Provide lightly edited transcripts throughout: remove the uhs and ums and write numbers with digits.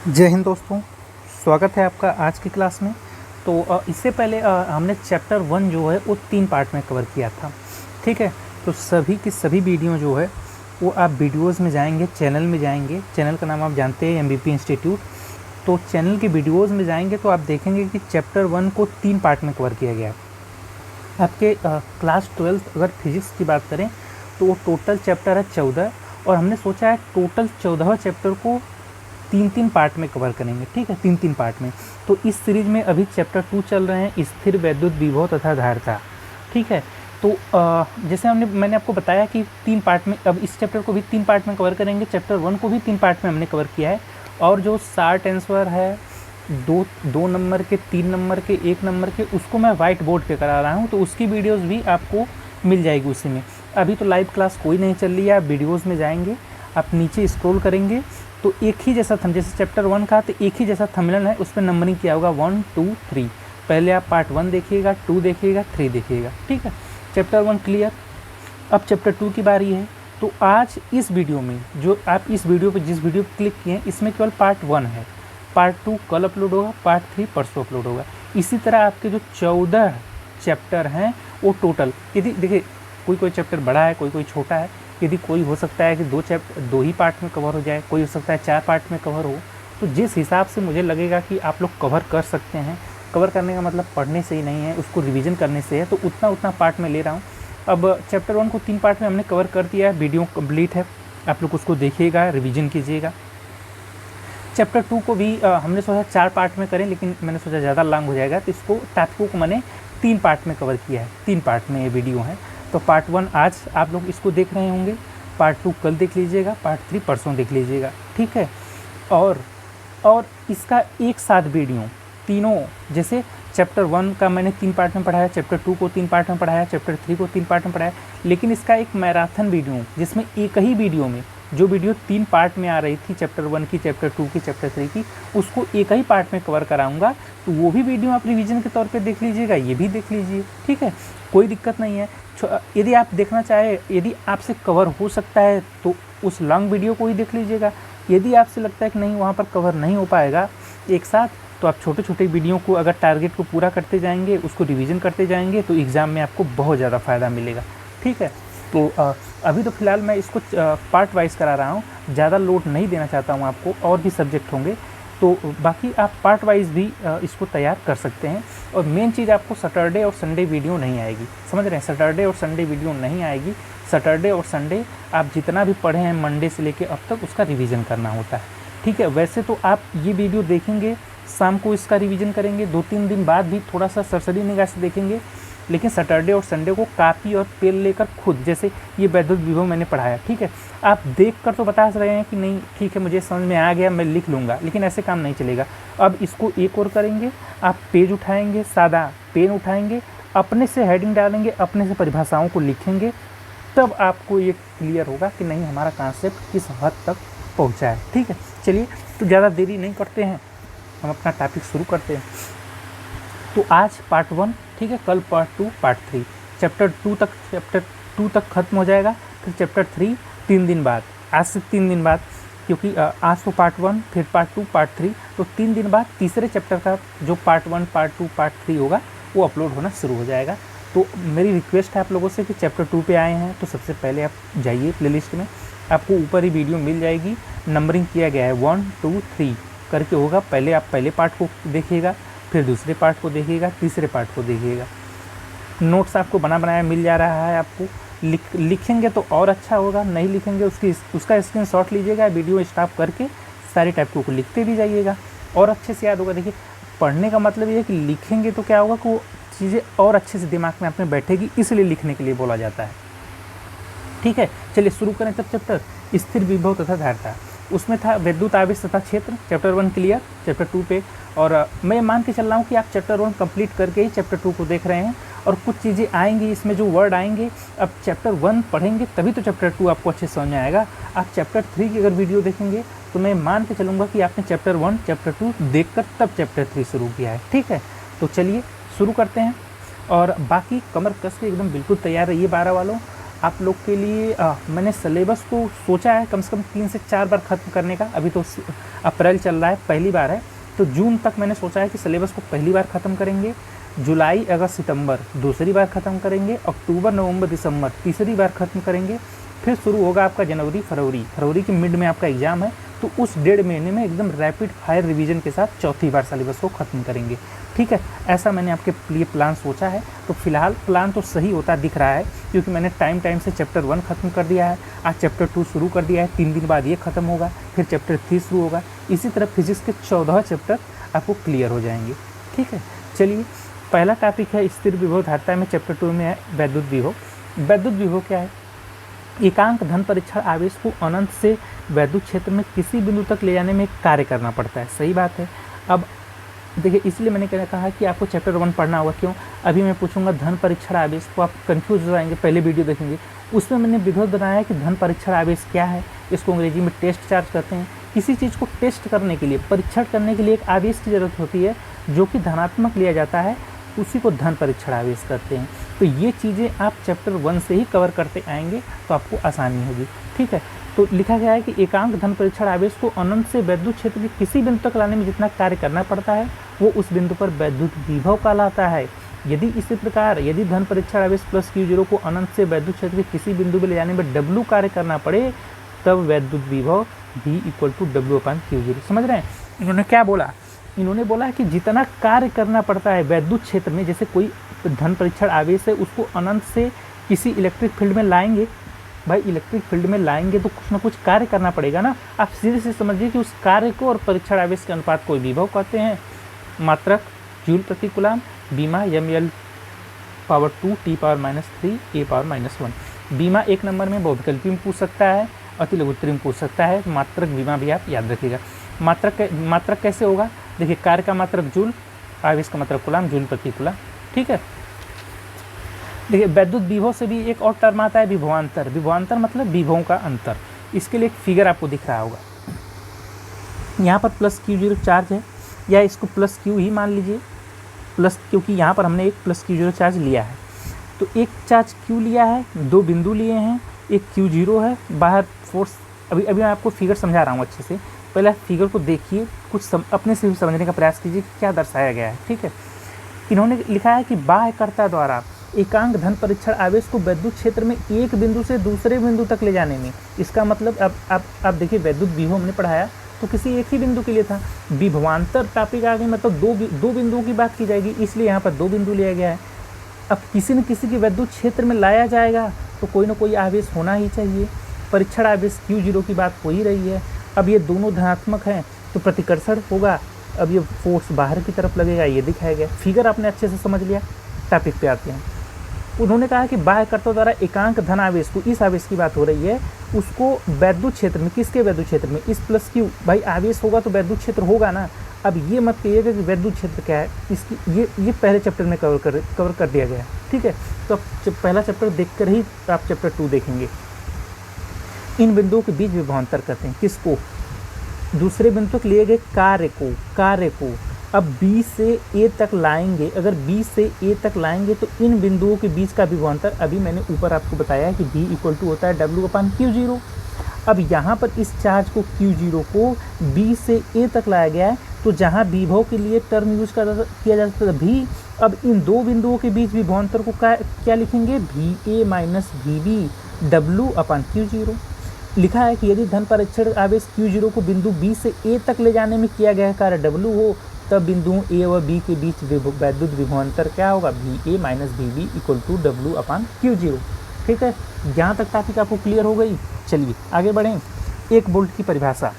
जय हिंद दोस्तों, स्वागत है आपका आज की क्लास में। तो इससे पहले हमने चैप्टर 1 जो है वो 3 पार्ट में कवर किया था। ठीक है, तो सभी की सभी वीडियो जो है वो आप वीडियोस में जाएंगे, चैनल में जाएंगे। चैनल का नाम आप जानते हैं, MVP इंस्टीट्यूट। तो चैनल के वीडियोस में जाएंगे तो आप देखेंगे कि चैप्टर 1 को 3 पार्ट में कवर किया गया है। आपके क्लास 12 अगर फिजिक्स की बात करें तो वो टोटल चैप्टर है 14, और हमने सोचा है टोटल 14वें चैप्टर को 3-3 पार्ट में कवर करेंगे। ठीक है, 3-3 पार्ट में। तो इस सीरीज में अभी चैप्टर 2 चल रहे हैं, स्थिर वैद्युत विभव तथा धारिता। ठीक है, तो जैसे मैंने आपको बताया कि 3 पार्ट में, अब इस चैप्टर को भी 3 पार्ट में कवर करेंगे। चैप्टर 1 को भी 3 पार्ट में हमने कवर किया है, और जो शॉर्ट आंसर है 2 नंबर के, 3 नंबर के, 1 नंबर के, उसको मैं वाइट बोर्ड पे करा रहा हूँ, तो उसकी वीडियोस भी आपको मिल जाएगी उसी में। अभी तो लाइव क्लास कोई नहीं चल रही है, आप वीडियोज़ में जाएंगे, आप नीचे स्क्रॉल करेंगे तो एक ही जैसा जैसे चैप्टर 1 का तो एक ही जैसा थंबनेल है, उस पर नंबरिंग किया होगा 1 2 3। पहले आप पार्ट 1 देखिएगा, 2 देखिएगा, 3 देखिएगा। ठीक है, चैप्टर 1 क्लियर। अब चैप्टर 2 की बारी है। तो आज इस वीडियो में जो आप इस वीडियो पे जिस वीडियो पर क्लिक किए हैं, इसमें केवल पार्ट 1 है। पार्ट 2 कल अपलोड होगा, पार्ट 3 परसों अपलोड होगा। इसी तरह आपके जो 14 चैप्टर हैं वो टोटल, यदि देखिए कोई चैप्टर बड़ा है, कोई छोटा है, यदि कोई हो सकता है कि 2 ही पार्ट में कवर हो जाए, कोई हो सकता है 4 पार्ट में कवर हो। तो जिस हिसाब से मुझे लगेगा कि आप लोग कवर कर सकते हैं, कवर करने का मतलब पढ़ने से ही नहीं है, उसको रिवीजन करने से है, तो उतना पार्ट में ले रहा हूँ। अब चैप्टर 1 को 3 पार्ट में हमने कवर कर दिया है, वीडियो कंप्लीट है, आप लोग उसको देखिएगा, रिविज़न कीजिएगा। चैप्टर 2 को भी हमने सोचा 4 पार्ट में करें, लेकिन मैंने सोचा ज़्यादा लॉन्ग हो जाएगा, तो इसको टॉपिकों को मैंने 3 पार्ट में कवर किया है। 3 पार्ट में ये वीडियो है। तो पार्ट 1 आज आप लोग इसको देख रहे होंगे, पार्ट 2 कल देख लीजिएगा, पार्ट 3 परसों देख लीजिएगा। ठीक है, और इसका एक साथ वीडियो तीनों, जैसे चैप्टर 1 का मैंने 3 पार्ट में पढ़ाया, चैप्टर 2 को 3 पार्ट में पढ़ाया, चैप्टर 3 को 3 पार्ट में पढ़ाया, लेकिन इसका एक मैराथन वीडियो जिसमें एक ही वीडियो में जो वीडियो 3 पार्ट में आ रही थी, चैप्टर 1 की, चैप्टर 2 की, चैप्टर 3 की, उसको एक ही पार्ट में कवर कराऊंगा। तो वो भी वीडियो आप रिवीजन के तौर पे देख लीजिएगा, ये भी देख लीजिए। ठीक है, कोई दिक्कत नहीं है। यदि आप देखना चाहे, यदि आपसे कवर हो सकता है तो उस लॉन्ग वीडियो को ही देख लीजिएगा। यदि आपसे लगता है कि नहीं वहाँ पर कवर नहीं हो पाएगा एक साथ, तो आप छोटे छोटे वीडियो को अगर टारगेट को पूरा करते जाएंगे, उसको रिवीजन करते जाएंगे, तो एग्ज़ाम में आपको बहुत ज़्यादा फ़ायदा मिलेगा। ठीक है, तो अभी तो फ़िलहाल मैं इसको पार्ट वाइज करा रहा हूँ, ज़्यादा लोड नहीं देना चाहता हूँ आपको, और भी सब्जेक्ट होंगे, तो बाकी आप पार्ट वाइज भी इसको तैयार कर सकते हैं। और मेन चीज़, आपको सैटरडे और संडे वीडियो नहीं आएगी, समझ रहे हैं? सैटरडे और संडे वीडियो नहीं आएगी। सैटरडे और संडे आप जितना भी पढ़े हैं मंडे से लेके अब तक, उसका रिवीजन करना होता है। ठीक है, वैसे तो आप ये वीडियो देखेंगे, शाम को इसका रिवीजन करेंगे, 2-3 दिन बाद भी थोड़ा सा सरसरी निगाह से देखेंगे, लेकिन सैटरडे और संडे को कापी और पेन लेकर खुद, जैसे ये वैद्युत विभव मैंने पढ़ाया, ठीक है, आप देख कर तो बता रहे हैं कि नहीं ठीक है मुझे समझ में आ गया, मैं लिख लूँगा, लेकिन ऐसे काम नहीं चलेगा। अब इसको एक और करेंगे, आप पेज उठाएंगे, सादा पेन उठाएंगे, अपने से हेडिंग डालेंगे, अपने से परिभाषाओं को लिखेंगे, तब आपको ये क्लियर होगा कि नहीं हमारा कॉन्सेप्ट किस हद तक पहुँचा है। ठीक है, चलिए, तो ज़्यादा देरी नहीं करते हैं, हम अपना टॉपिक शुरू करते हैं। तो आज पार्ट 1, ठीक है, कल पार्ट 2, पार्ट 3, चैप्टर 2 तक खत्म हो जाएगा। फिर चैप्टर 3 3 दिन बाद, आज से 3 दिन बाद, क्योंकि आज तो पार्ट 1, फिर पार्ट 2, पार्ट 3, तो 3 दिन बाद तीसरे चैप्टर का जो पार्ट 1, पार्ट 2, पार्ट 3 होगा वो अपलोड होना शुरू हो जाएगा। तो मेरी रिक्वेस्ट है आप लोगों से कि चैप्टर 2 पे आए हैं तो सबसे पहले आप जाइए प्लेलिस्ट में, आपको ऊपर ही वीडियो मिल जाएगी, नंबरिंग किया गया है 1 2 3 करके होगा। पहले आप पहले पार्ट को देखिएगा, फिर दूसरे पार्ट को देखिएगा, तीसरे पार्ट को देखिएगा। नोट्स आपको बना बनाया मिल जा रहा है, आपको लिखेंगे तो और अच्छा होगा, नहीं लिखेंगे उसका स्क्रीनशॉट लीजिएगा, वीडियो स्टॉप करके सारे टाइपों को लिखते भी जाइएगा और अच्छे से याद होगा। देखिए, पढ़ने का मतलब ये है कि लिखेंगे तो क्या होगा कि वो चीज़ें और अच्छे से दिमाग में अपने बैठेगी, इसलिए लिखने के लिए बोला जाता है। ठीक है, चलिए शुरू करें तब चैप्टर स्थिर विभव तथा धारिता। उसमें था विद्युत आवेश तथा क्षेत्र, चैप्टर 1 क्लियर। चैप्टर 2 पे, और मैं मान के चल रहा हूँ कि आप चैप्टर 1 कंप्लीट करके ही चैप्टर 2 को देख रहे हैं, और कुछ चीज़ें आएंगी इसमें, जो वर्ड आएंगे, अब चैप्टर 1 पढ़ेंगे तभी तो चैप्टर 2 आपको अच्छे समझ में आएगा। आप चैप्टर 3 की अगर वीडियो देखेंगे तो मैं मान के चलूँगा कि आपने चैप्टर 1, चैप्टर 2 देख कर तब चैप्टर 3 शुरू किया है। ठीक है, तो चलिए शुरू करते हैं, और बाकी कमर कस के एकदम बिल्कुल तैयार रहिए 12 वालों। आप लोग के लिए मैंने सिलेबस को सोचा है कम से कम 3 से 4 बार ख़त्म करने का। अभी तो अप्रैल चल रहा है, पहली बार है, तो जून तक मैंने सोचा है कि सिलेबस को पहली बार ख़त्म करेंगे, जुलाई अगस्त सितंबर दूसरी बार ख़त्म करेंगे, अक्टूबर नवंबर दिसंबर तीसरी बार ख़त्म करेंगे, फिर शुरू होगा आपका जनवरी फरवरी के मिड में आपका एग्ज़ाम है, तो उस 1.5 महीने में एकदम रैपिड फायर रिवीजन के साथ चौथी बार सिलेबस को ख़त्म करेंगे। ठीक है, ऐसा मैंने आपके लिए प्लान सोचा है। तो फिलहाल प्लान तो सही होता दिख रहा है, क्योंकि मैंने टाइम से चैप्टर 1 ख़त्म कर दिया है, आज चैप्टर 2 शुरू कर दिया है, 3 दिन बाद ये ख़त्म होगा, फिर चैप्टर 3 शुरू होगा। इसी तरह फिजिक्स के 14 चैप्टर आपको क्लियर हो जाएंगे। ठीक है, चलिए पहला टॉपिक है स्थिर विभव धारिता में, चैप्टर 2 में है वैद्युत विभव। वैद्युत विभव क्या है? एकांक धन परीक्षण आवेश को अनंत से वैद्युत क्षेत्र में किसी बिंदु तक ले जाने में कार्य करना पड़ता है। सही बात है। अब देखिए, इसलिए मैंने कहा कि आपको चैप्टर 1 पढ़ना होगा। क्यों? अभी मैं पूछूंगा धन परीक्षण आवेश, तो आप कंफ्यूज हो जाएंगे। पहले वीडियो देखेंगे, उसमें मैंने विभव बनाया कि धन परीक्षण आवेश क्या है, इसको अंग्रेजी में टेस्ट चार्ज कहते हैं। किसी चीज़ को टेस्ट करने के लिए, परीक्षण करने के लिए एक आवेश की ज़रूरत होती है जो कि धनात्मक लिया जाता है, उसी को धन परीक्षण आवेश करते हैं। तो ये चीज़ें आप चैप्टर 1 से ही कवर करते आएंगे तो आपको आसानी होगी। ठीक है, तो लिखा गया है कि एकांक धन परीक्षण आवेश को अनंत से वैद्युत क्षेत्र के किसी बिंदु तक लाने में जितना कार्य करना पड़ता है वो उस बिंदु पर वैद्युत विभव कहलाता है। यदि इसी प्रकार यदि धन परीक्षण आवेश प्लस Q0 को अनंत से वैद्युत क्षेत्र के किसी बिंदु पर ले जाने में W कार्य करना पड़े, तब वैद्युत विभव V = W/Q0। समझ रहे हैं? इन्होंने क्या बोला? इन्होंने बोला है कि जितना कार्य करना पड़ता है वैद्युत क्षेत्र में, जैसे कोई धन परीक्षण आवेश है उसको अनंत से किसी इलेक्ट्रिक फील्ड में लाएंगे। भाई इलेक्ट्रिक फील्ड में लाएंगे तो कुछ ना कुछ कार्य करना पड़ेगा ना। आप सीधे से समझिए कि उस कार्य को और परीक्षण आवेश के अनुपात को विभव कहते हैं। मात्रक जूल प्रति कूलम, बीमा ml पावर 2 T⁻³ A⁻⁻1। बीमा 1 नंबर में बहुविकल्पी में पूछ सकता है, अति लघुत्तरी में पूछ सकता है। मात्रक बीमा भी आप याद रखिएगा। मात्रक कैसे होगा? देखिए, कार्य का मात्रक जूल, आवेश का मात्रक कूलम, जूल प्रति कूलम। ठीक है, देखिए वैद्युत विभव से भी एक और टर्म आता है विभवांतर। विभवांतर मतलब विभवों का अंतर। इसके लिए एक फिगर आपको दिख रहा होगा। यहाँ पर प्लस Q0 चार्ज है, या इसको प्लस Q ही मान लीजिए, प्लस, क्योंकि यहाँ पर हमने एक प्लस Q0 चार्ज लिया है। तो एक चार्ज Q लिया है, 2 बिंदु लिए हैं, एक Q0 है, बाहर फोर्स। अभी मैं आपको फिगर समझा रहा हूँ अच्छे से। पहले फिगर को देखिए, कुछ अपने से भी समझने का प्रयास कीजिए कि क्या दर्शाया गया है। ठीक है, इन्होंने लिखा है कि बाह्यकर्ता द्वारा एकांक धन परीक्षण आवेश को वैद्युत क्षेत्र में एक बिंदु से दूसरे बिंदु तक ले जाने में, इसका मतलब अब देखिए वैद्युत विभव हमने पढ़ाया तो किसी एक ही बिंदु के लिए था। विभवांतर टॉपिक आ गई, मतलब दो बिंदुओं की बात की जाएगी, इसलिए यहाँ पर 2 बिंदु लिया गया है। अब किसी न किसी के वैद्युत क्षेत्र में लाया जाएगा तो कोई ना कोई आवेश होना ही चाहिए। परीक्षण आवेश Q0 की बात हो ही रही है। अब ये दोनों धनात्मक हैं तो प्रतिकर्षण होगा। अब ये फोर्स बाहर की तरफ लगेगा, ये दिखाया गया। फिगर आपने अच्छे से समझ लिया। टॉपिक पे आते हैं। उन्होंने कहा कि बाह्यकर्ता द्वारा एकांक धन आवेश को, इस आवेश की बात हो रही है, उसको वैद्युत क्षेत्र में, किसके वैद्युत क्षेत्र में, इस प्लस Q, भाई आवेश होगा तो वैद्युत क्षेत्र होगा ना। अब ये मत कहिएगा कि वैद्युत क्षेत्र क्या है, इसकी ये पहले चैप्टर में कवर कर दिया गया है। ठीक है, तो अब पहला चैप्टर देखकर ही आप चैप्टर 2 देखेंगे। इन बिंदुओं के बीच विभवांतर करते हैं, किसको? दूसरे बिंदु तक लिए गए कार्य को अब B से A तक लाएंगे। अगर B से A तक लाएंगे तो इन बिंदुओं के बीच का विभवांतर, अभी मैंने ऊपर आपको बताया है कि V = होता है W/Q0। अब यहाँ पर इस चार्ज को Q0 को B से A तक लाया गया है, तो जहाँ विभव के लिए टर्म यूज किया जा सकता है V, अब इन 2 बिंदुओं के बीच विभवांतर को क्या लिखेंगे? VA - VB W/Q0। लिखा है कि यदि धन परीक्षण आवेश Q0 को बिंदु B से A तक ले जाने में किया गया कार्य W हो, तब बिंदुओं A व B के बीच वैद्युत विभवांतर क्या होगा? VA - VB = W/Q0। ठीक है, यहाँ तक टॉपिक आपको क्लियर हो गई। चलिए आगे बढ़ें। 1 वोल्ट की परिभाषा।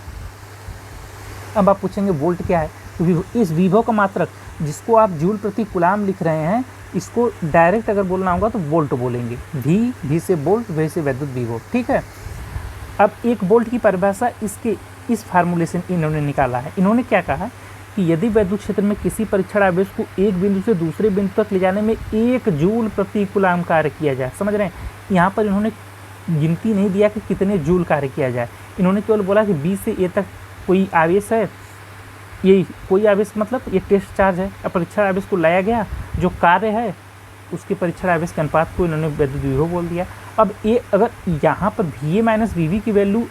अब आप पूछेंगे वोल्ट क्या है? तो इस विभव का मात्रक, जिसको आप जूल प्रति कूलम लिख रहे हैं, इसको डायरेक्ट अगर बोलना होगा तो वोल्ट बोलेंगे। V से वोल्ट, V से वैद्युत विभव। ठीक है, अब 1 वोल्ट की परिभाषा इस फार्मूलेशन इन्होंने निकाला है। इन्होंने क्या कहा कि यदि वैद्युत क्षेत्र में किसी परीक्षण आवेश को एक बिंदु से दूसरे बिंदु तक ले जाने में 1 जूल प्रति कूलम कार्य किया जाए। समझ रहे हैं? यहाँ पर इन्होंने गिनती नहीं दिया कि कितने जूल कार्य किया जाए, इन्होंने केवल बोला कि B से A तक कोई आवेश है, ये कोई आवेश मतलब ये टेस्ट चार्ज है। अब परीक्षण आवेश को लाया गया, जो कार्य है उसके परीक्षण आवेश के अनुपात को इन्होंने वैद्युत विभव बोल दिया। अब ये अगर यहाँ पर V A minus V V की वैल्यू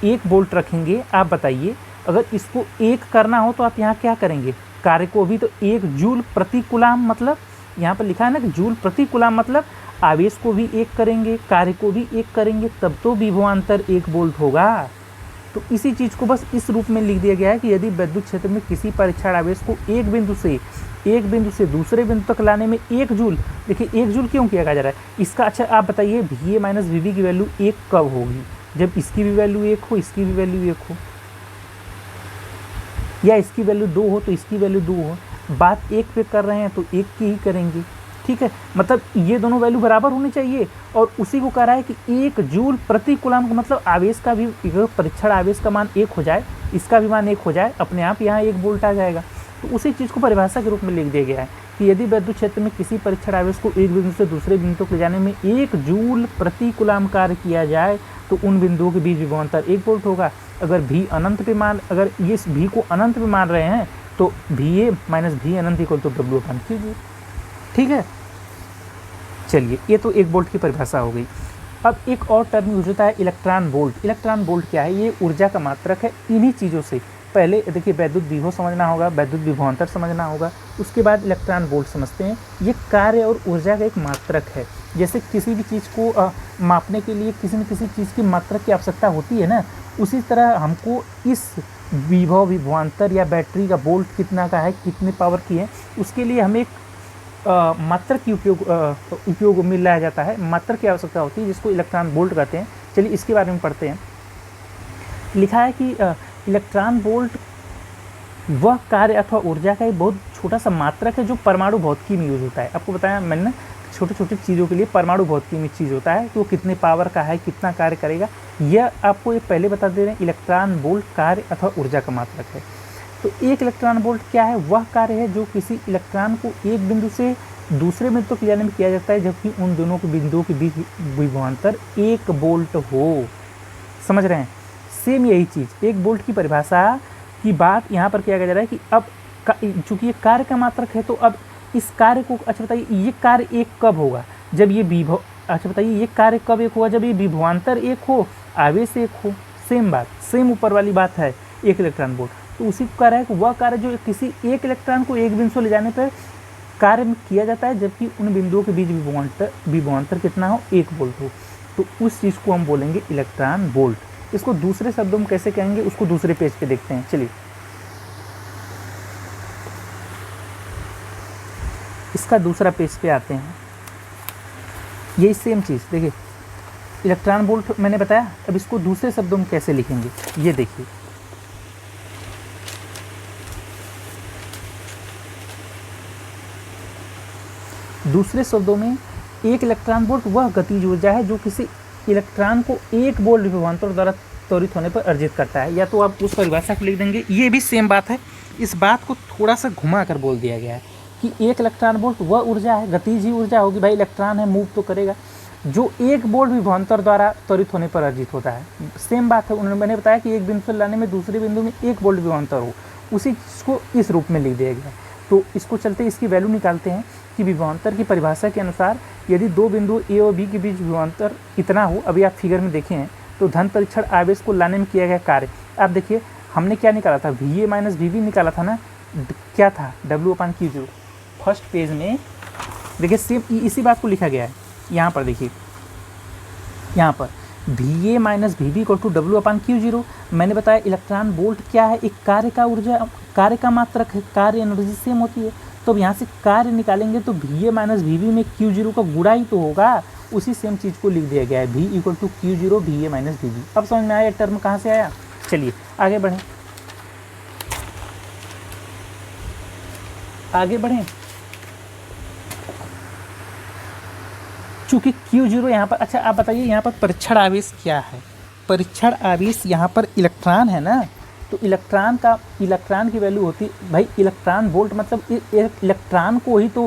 1 वोल्ट रखेंगे, आप बताइए अगर इसको 1 करना हो तो आप यहाँ क्या करेंगे, कार्य को भी तो 1 जूल प्रति कूलाम, मतलब यहाँ पर लिखा है ना कि जूल प्रति कूलाम, मतलब आवेश को भी 1 करेंगे, कार्य को भी 1 करेंगे, तब तो विभवांतर 1 वोल्ट होगा। तो इसी चीज़ को बस इस रूप में लिख दिया गया है कि यदि विद्युत क्षेत्र में किसी परीक्षण आवेश को एक बिंदु से दूसरे बिंदु तक लाने में 1 जूल, देखिए 1 जूल क्यों किया जा रहा है इसका, अच्छा आप बताइए V A minus V V की वैल्यू 1 कब होगी, जब इसकी भी वैल्यू 1 हो, इसकी भी वैल्यू 1 हो, या इसकी वैल्यू 2 हो तो इसकी वैल्यू 2 हो। बात 1 पे कर रहे हैं तो 1 की ही करेंगे, ठीक है, मतलब ये दोनों वैल्यू बराबर होनी चाहिए। और उसी को कह रहा है कि 1 जूल प्रति कूलाम का मतलब आवेश का भी, परीक्षण आवेश का मान 1 हो जाए, इसका भी मान 1 हो जाए, अपने आप यहाँ 1 वोल्ट आ जाएगा। तो उसी चीज़ को परिभाषा के रूप में लिख दिया गया है कि यदि विद्युत क्षेत्र में किसी परीक्षण आवेश को एक बिंदु से दूसरे बिंदु तक ले जाने में 1 जूल प्रति कूलाम कार्य किया जाए तो उन बिंदुओं के बीच विभवांतर 1 वोल्ट होगा। अगर भी अनंत पे मान, अगर ये भी को अनंत पे मान रहे हैं तो वी ए माइनस वी अनंत इक्वल टू डब्ल्यू अपन कीजिए, ठीक है। चलिए ये तो 1 वोल्ट की परिभाषा हो गई। अब एक और टर्म यूज होता है इलेक्ट्रॉन वोल्ट। इलेक्ट्रॉन वोल्ट क्या है, ये ऊर्जा का मात्रक है। इन्हीं चीज़ों से पहले देखिए वैद्युत विभव समझना होगा, वैद्युत विभवांतर समझना होगा, उसके बाद इलेक्ट्रॉन वोल्ट समझते हैं। ये कार्य और ऊर्जा का एक मात्रक है। जैसे किसी भी चीज़ को मापने के लिए किसी न किसी चीज़ की मात्रक की आवश्यकता होती है ना, उसी तरह हमको इस विभव विभवांतर या बैटरी का वोल्ट कितना का है, कितने पावर की है, उसके लिए हमें एक मात्रक की उपयोग में लाया जाता है, मात्रक की आवश्यकता होती है जिसको इलेक्ट्रॉन वोल्ट कहते हैं। चलिए इसके बारे में पढ़ते हैं। लिखा है कि इलेक्ट्रॉन वोल्ट वह कार्य अथवा ऊर्जा का एक बहुत छोटा सा मात्रक है जो परमाणु भौतिकी में यूज होता है। आपको बताया मैंने, छोटे छोटे चीज़ों के लिए परमाणु भौतिकी में चीज़ होता है कि वो कितने पावर का है, कितना कार्य करेगा, यह आपको ये पहले बता दे रहे हैं। इलेक्ट्रॉन वोल्ट कार्य अथवा ऊर्जा का मात्रक है। तो एक इलेक्ट्रॉन वोल्ट क्या है, वह कार्य है जो किसी इलेक्ट्रॉन को एक बिंदु से दूसरे बिंदु तक ले जाने में किया जाता है जबकि उन दोनों के बिंदुओं के बीच विभवांतर 1 वोल्ट हो। समझ रहे हैं, सेम यही चीज़ 1 वोल्ट की परिभाषा की बात यहाँ पर किया जा रहा है कि अब चूंकि ये कार्य का मात्रक है तो अब इस कार्य को, अच्छा बताइए ये कार्य 1 कब होगा, जब ये विभव, अच्छा बताइए ये कार्य कब 1 होगा, जब ये विभवांतर 1 हो, आवेश 1 हो। सेम बात, सेम ऊपर वाली बात है 1 इलेक्ट्रॉन वोल्ट। तो उसी को कह रहा है कि वह कार्य जो किसी एक इलेक्ट्रॉन को एक बिंदु से ले जाने पर कार्य में किया जाता है जबकि उन बिंदुओं के बीच विभवांतर कितना हो, 1 वोल्ट हो। तो उस चीज़ को हम बोलेंगे इलेक्ट्रॉन वोल्ट। इसको दूसरे शब्दों में कैसे कहेंगे उसको दूसरे पेज पे देखते हैं। चलिए इसका दूसरा पेज पे आते हैं। यही सेम चीज़ देखिए, इलेक्ट्रॉन वोल्ट मैंने बताया, अब इसको दूसरे शब्दों में कैसे लिखेंगे ये देखिए। दूसरे शब्दों में एक इलेक्ट्रॉन वोल्ट वह गतिज ऊर्जा है जो किसी इलेक्ट्रॉन को 1 वोल्ट विभवांतर द्वारा त्वरित होने पर अर्जित करता है। या तो आप उस परिभाषा को लिख देंगे, ये भी सेम बात है, इस बात को थोड़ा सा घुमा कर बोल दिया गया है कि एक इलेक्ट्रॉन वोल्ट वह ऊर्जा है, गतिज ही ऊर्जा होगी, भाई इलेक्ट्रॉन है मूव तो करेगा, जो 1 वोल्ट विभवांतर द्वारा त्वरित होने पर अर्जित होता है। सेम बात है, उन्होंने मैंने बताया कि एक बिंदु से लाने में दूसरे बिंदु में 1 वोल्ट विभवांतर हो, उसी चीज़ को इस रूप में लिख दिया गया। तो इसको चलते इसकी वैल्यू निकालते हैं कि विभवांतर की परिभाषा के अनुसार यदि 2 बिंदु ए और बी के बीच विभवांतर इतना हो, अभी आप फिगर में देखें हैं, तो धन परीक्षण आवेश को लाने में किया गया कार्य, आप देखिए हमने क्या निकाला था, V A minus V V निकाला था ना, क्या था W/Q0। फर्स्ट पेज में देखिए सेम इसी बात को लिखा गया है। यहाँ पर देखिए, यहाँ पर V A minus V V equal to W/Q0। मैंने बताया इलेक्ट्रॉन वोल्ट क्या है, एक कार्य का ऊर्जा, कार्य का मात्रक है, कार्य एनर्जी सेम होती है। तो अब यहाँ से कार्य निकालेंगे तो V A minus V V में Q0 का गुणा ही तो होगा, उसी सेम चीज़ को लिख दिया गया है, V equal to Q0 V A minus V V. अब समझ में आया टर्म कहाँ से आया। चलिए आगे बढ़ें, आगे बढ़ें। चूँकि Q0 यहाँ पर, अच्छा आप बताइए यहाँ पर परीक्षण आवेश क्या है। परीक्षण आवेश यहाँ पर इलेक्ट्रॉन है ना, तो इलेक्ट्रॉन की वैल्यू होती है भाई, इलेक्ट्रॉन वोल्ट मतलब इलेक्ट्रॉन को ही तो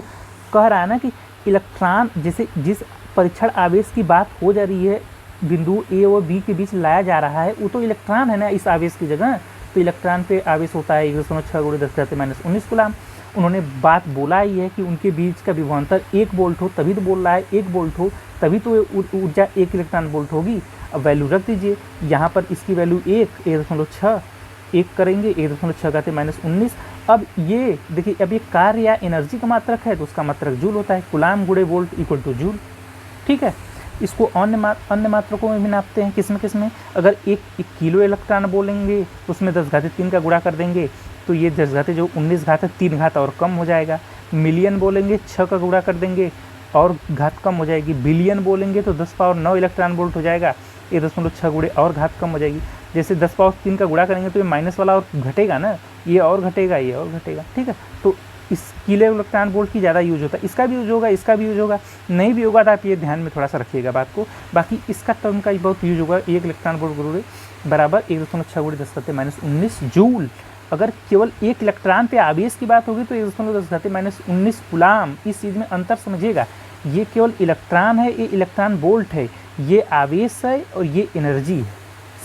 कह रहा है ना कि इलेक्ट्रॉन, जैसे जिस परीक्षण आवेश की बात हो जा रही है, बिंदु ए और बी के बीच लाया जा रहा है, वो तो इलेक्ट्रॉन है ना इस आवेश की जगह। तो इलेक्ट्रॉन पे आवेश होता है 106 × 10⁻⁹ कूलाम। उन्होंने बात बोला ही है कि उनके बीच का विभवांतर 1 वोल्ट हो, तभी तो बोल रहा है 1 वोल्ट हो तभी तो ऊर्जा 1 इलेक्ट्रॉन वोल्ट होगी। अब वैल्यू रख दीजिए, यहाँ पर इसकी वैल्यू 1.6 1 करेंगे 1.6 घाते -19। अब ये देखिए, अब ये कार्य या एनर्जी का मात्रक है तो उसका मात्रक जूल होता है, कूलाम गुणे वोल्ट इक्वल टू जूल। ठीक है, इसको अन्य मात्रकों में भी नापते हैं। किसमें अगर एक किलो इलेक्ट्रॉन बोलेंगे तो उसमें 10⁻³ का गुणा कर देंगे तो ये 10⁻³ 3 घात और कम हो जाएगा। मिलियन बोलेंगे 6 का गुणा कर देंगे और घात कम हो जाएगी। बिलियन बोलेंगे तो 10⁻9 इलेक्ट्रॉन वोल्ट हो जाएगा, 1.6 गुणे और घात कम हो जाएगी। जैसे 10⁻³ का गुणा करेंगे तो ये माइनस वाला और घटेगा ना, ये और घटेगा ये और घटेगा। ठीक है, तो इस किलो इलेक्ट्रॉन वोल्ट की ज़्यादा यूज होता है, इसका भी यूज होगा, इसका भी यूज होगा, नहीं भी होगा तो आप ये ध्यान में थोड़ा सा रखिएगा बात को। बाकी इसका टर्म का बहुत यूज होगा, 1 इलेक्ट्रॉन वोल्ट गुणे बराबर 1.6 गुणे 10⁻⁻19 जूल। अगर केवल 1 इलेक्ट्रॉन पे आवेश की बात होगी तो 1.10⁻19 कूलाम। इस चीज़ में अंतर समझिएगा, ये केवल इलेक्ट्रॉन है, ये इलेक्ट्रॉन वोल्ट है, ये आवेश है और ये एनर्जी है,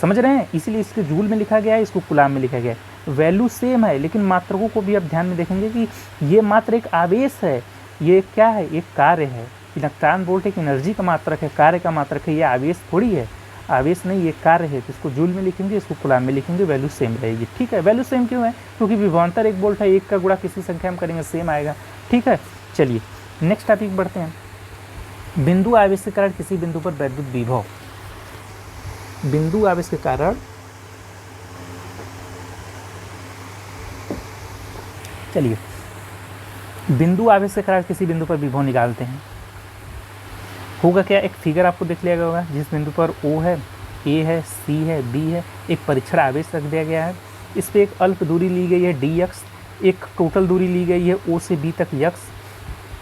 समझ रहे हैं, इसीलिए इसके जूल में लिखा गया है, इसको कूलाम में लिखा गया है। वैल्यू सेम है लेकिन मात्रकों को भी आप ध्यान में देखेंगे कि ये मात्र एक आवेश है, ये क्या है, एक कार्य है। इलेक्ट्रॉन वोल्ट एक एनर्जी का मात्रक है, कार्य का मात्रक है, ये आवेश थोड़ी है, आवेश नहीं, ये कार्य है। तो इसको जूल में लिखेंगे, इसको कूलाम में लिखेंगे, वैल्यू सेम रहेगी। ठीक है, वैल्यू सेम क्यों है, क्योंकि विभवांतर 1 वोल्ट है, 1 का गुणा किसी संख्या में करेंगे सेम आएगा। ठीक है, चलिए नेक्स्ट टॉपिक बढ़ते हैं। बिंदु आवेश के कारण किसी बिंदु पर वैद्युत विभव, बिंदु आवेश के कारण चलिए बिंदु आवेश के कारण किसी बिंदु पर विभव निकालते हैं। होगा क्या, एक फिगर आपको देख लिया होगा, जिस बिंदु पर O है, A है, C है, B है, एक परीक्षण आवेश रख दिया गया है, इस पर एक अल्प दूरी ली गई है dx, एक टोटल दूरी ली गई है O से B तक x,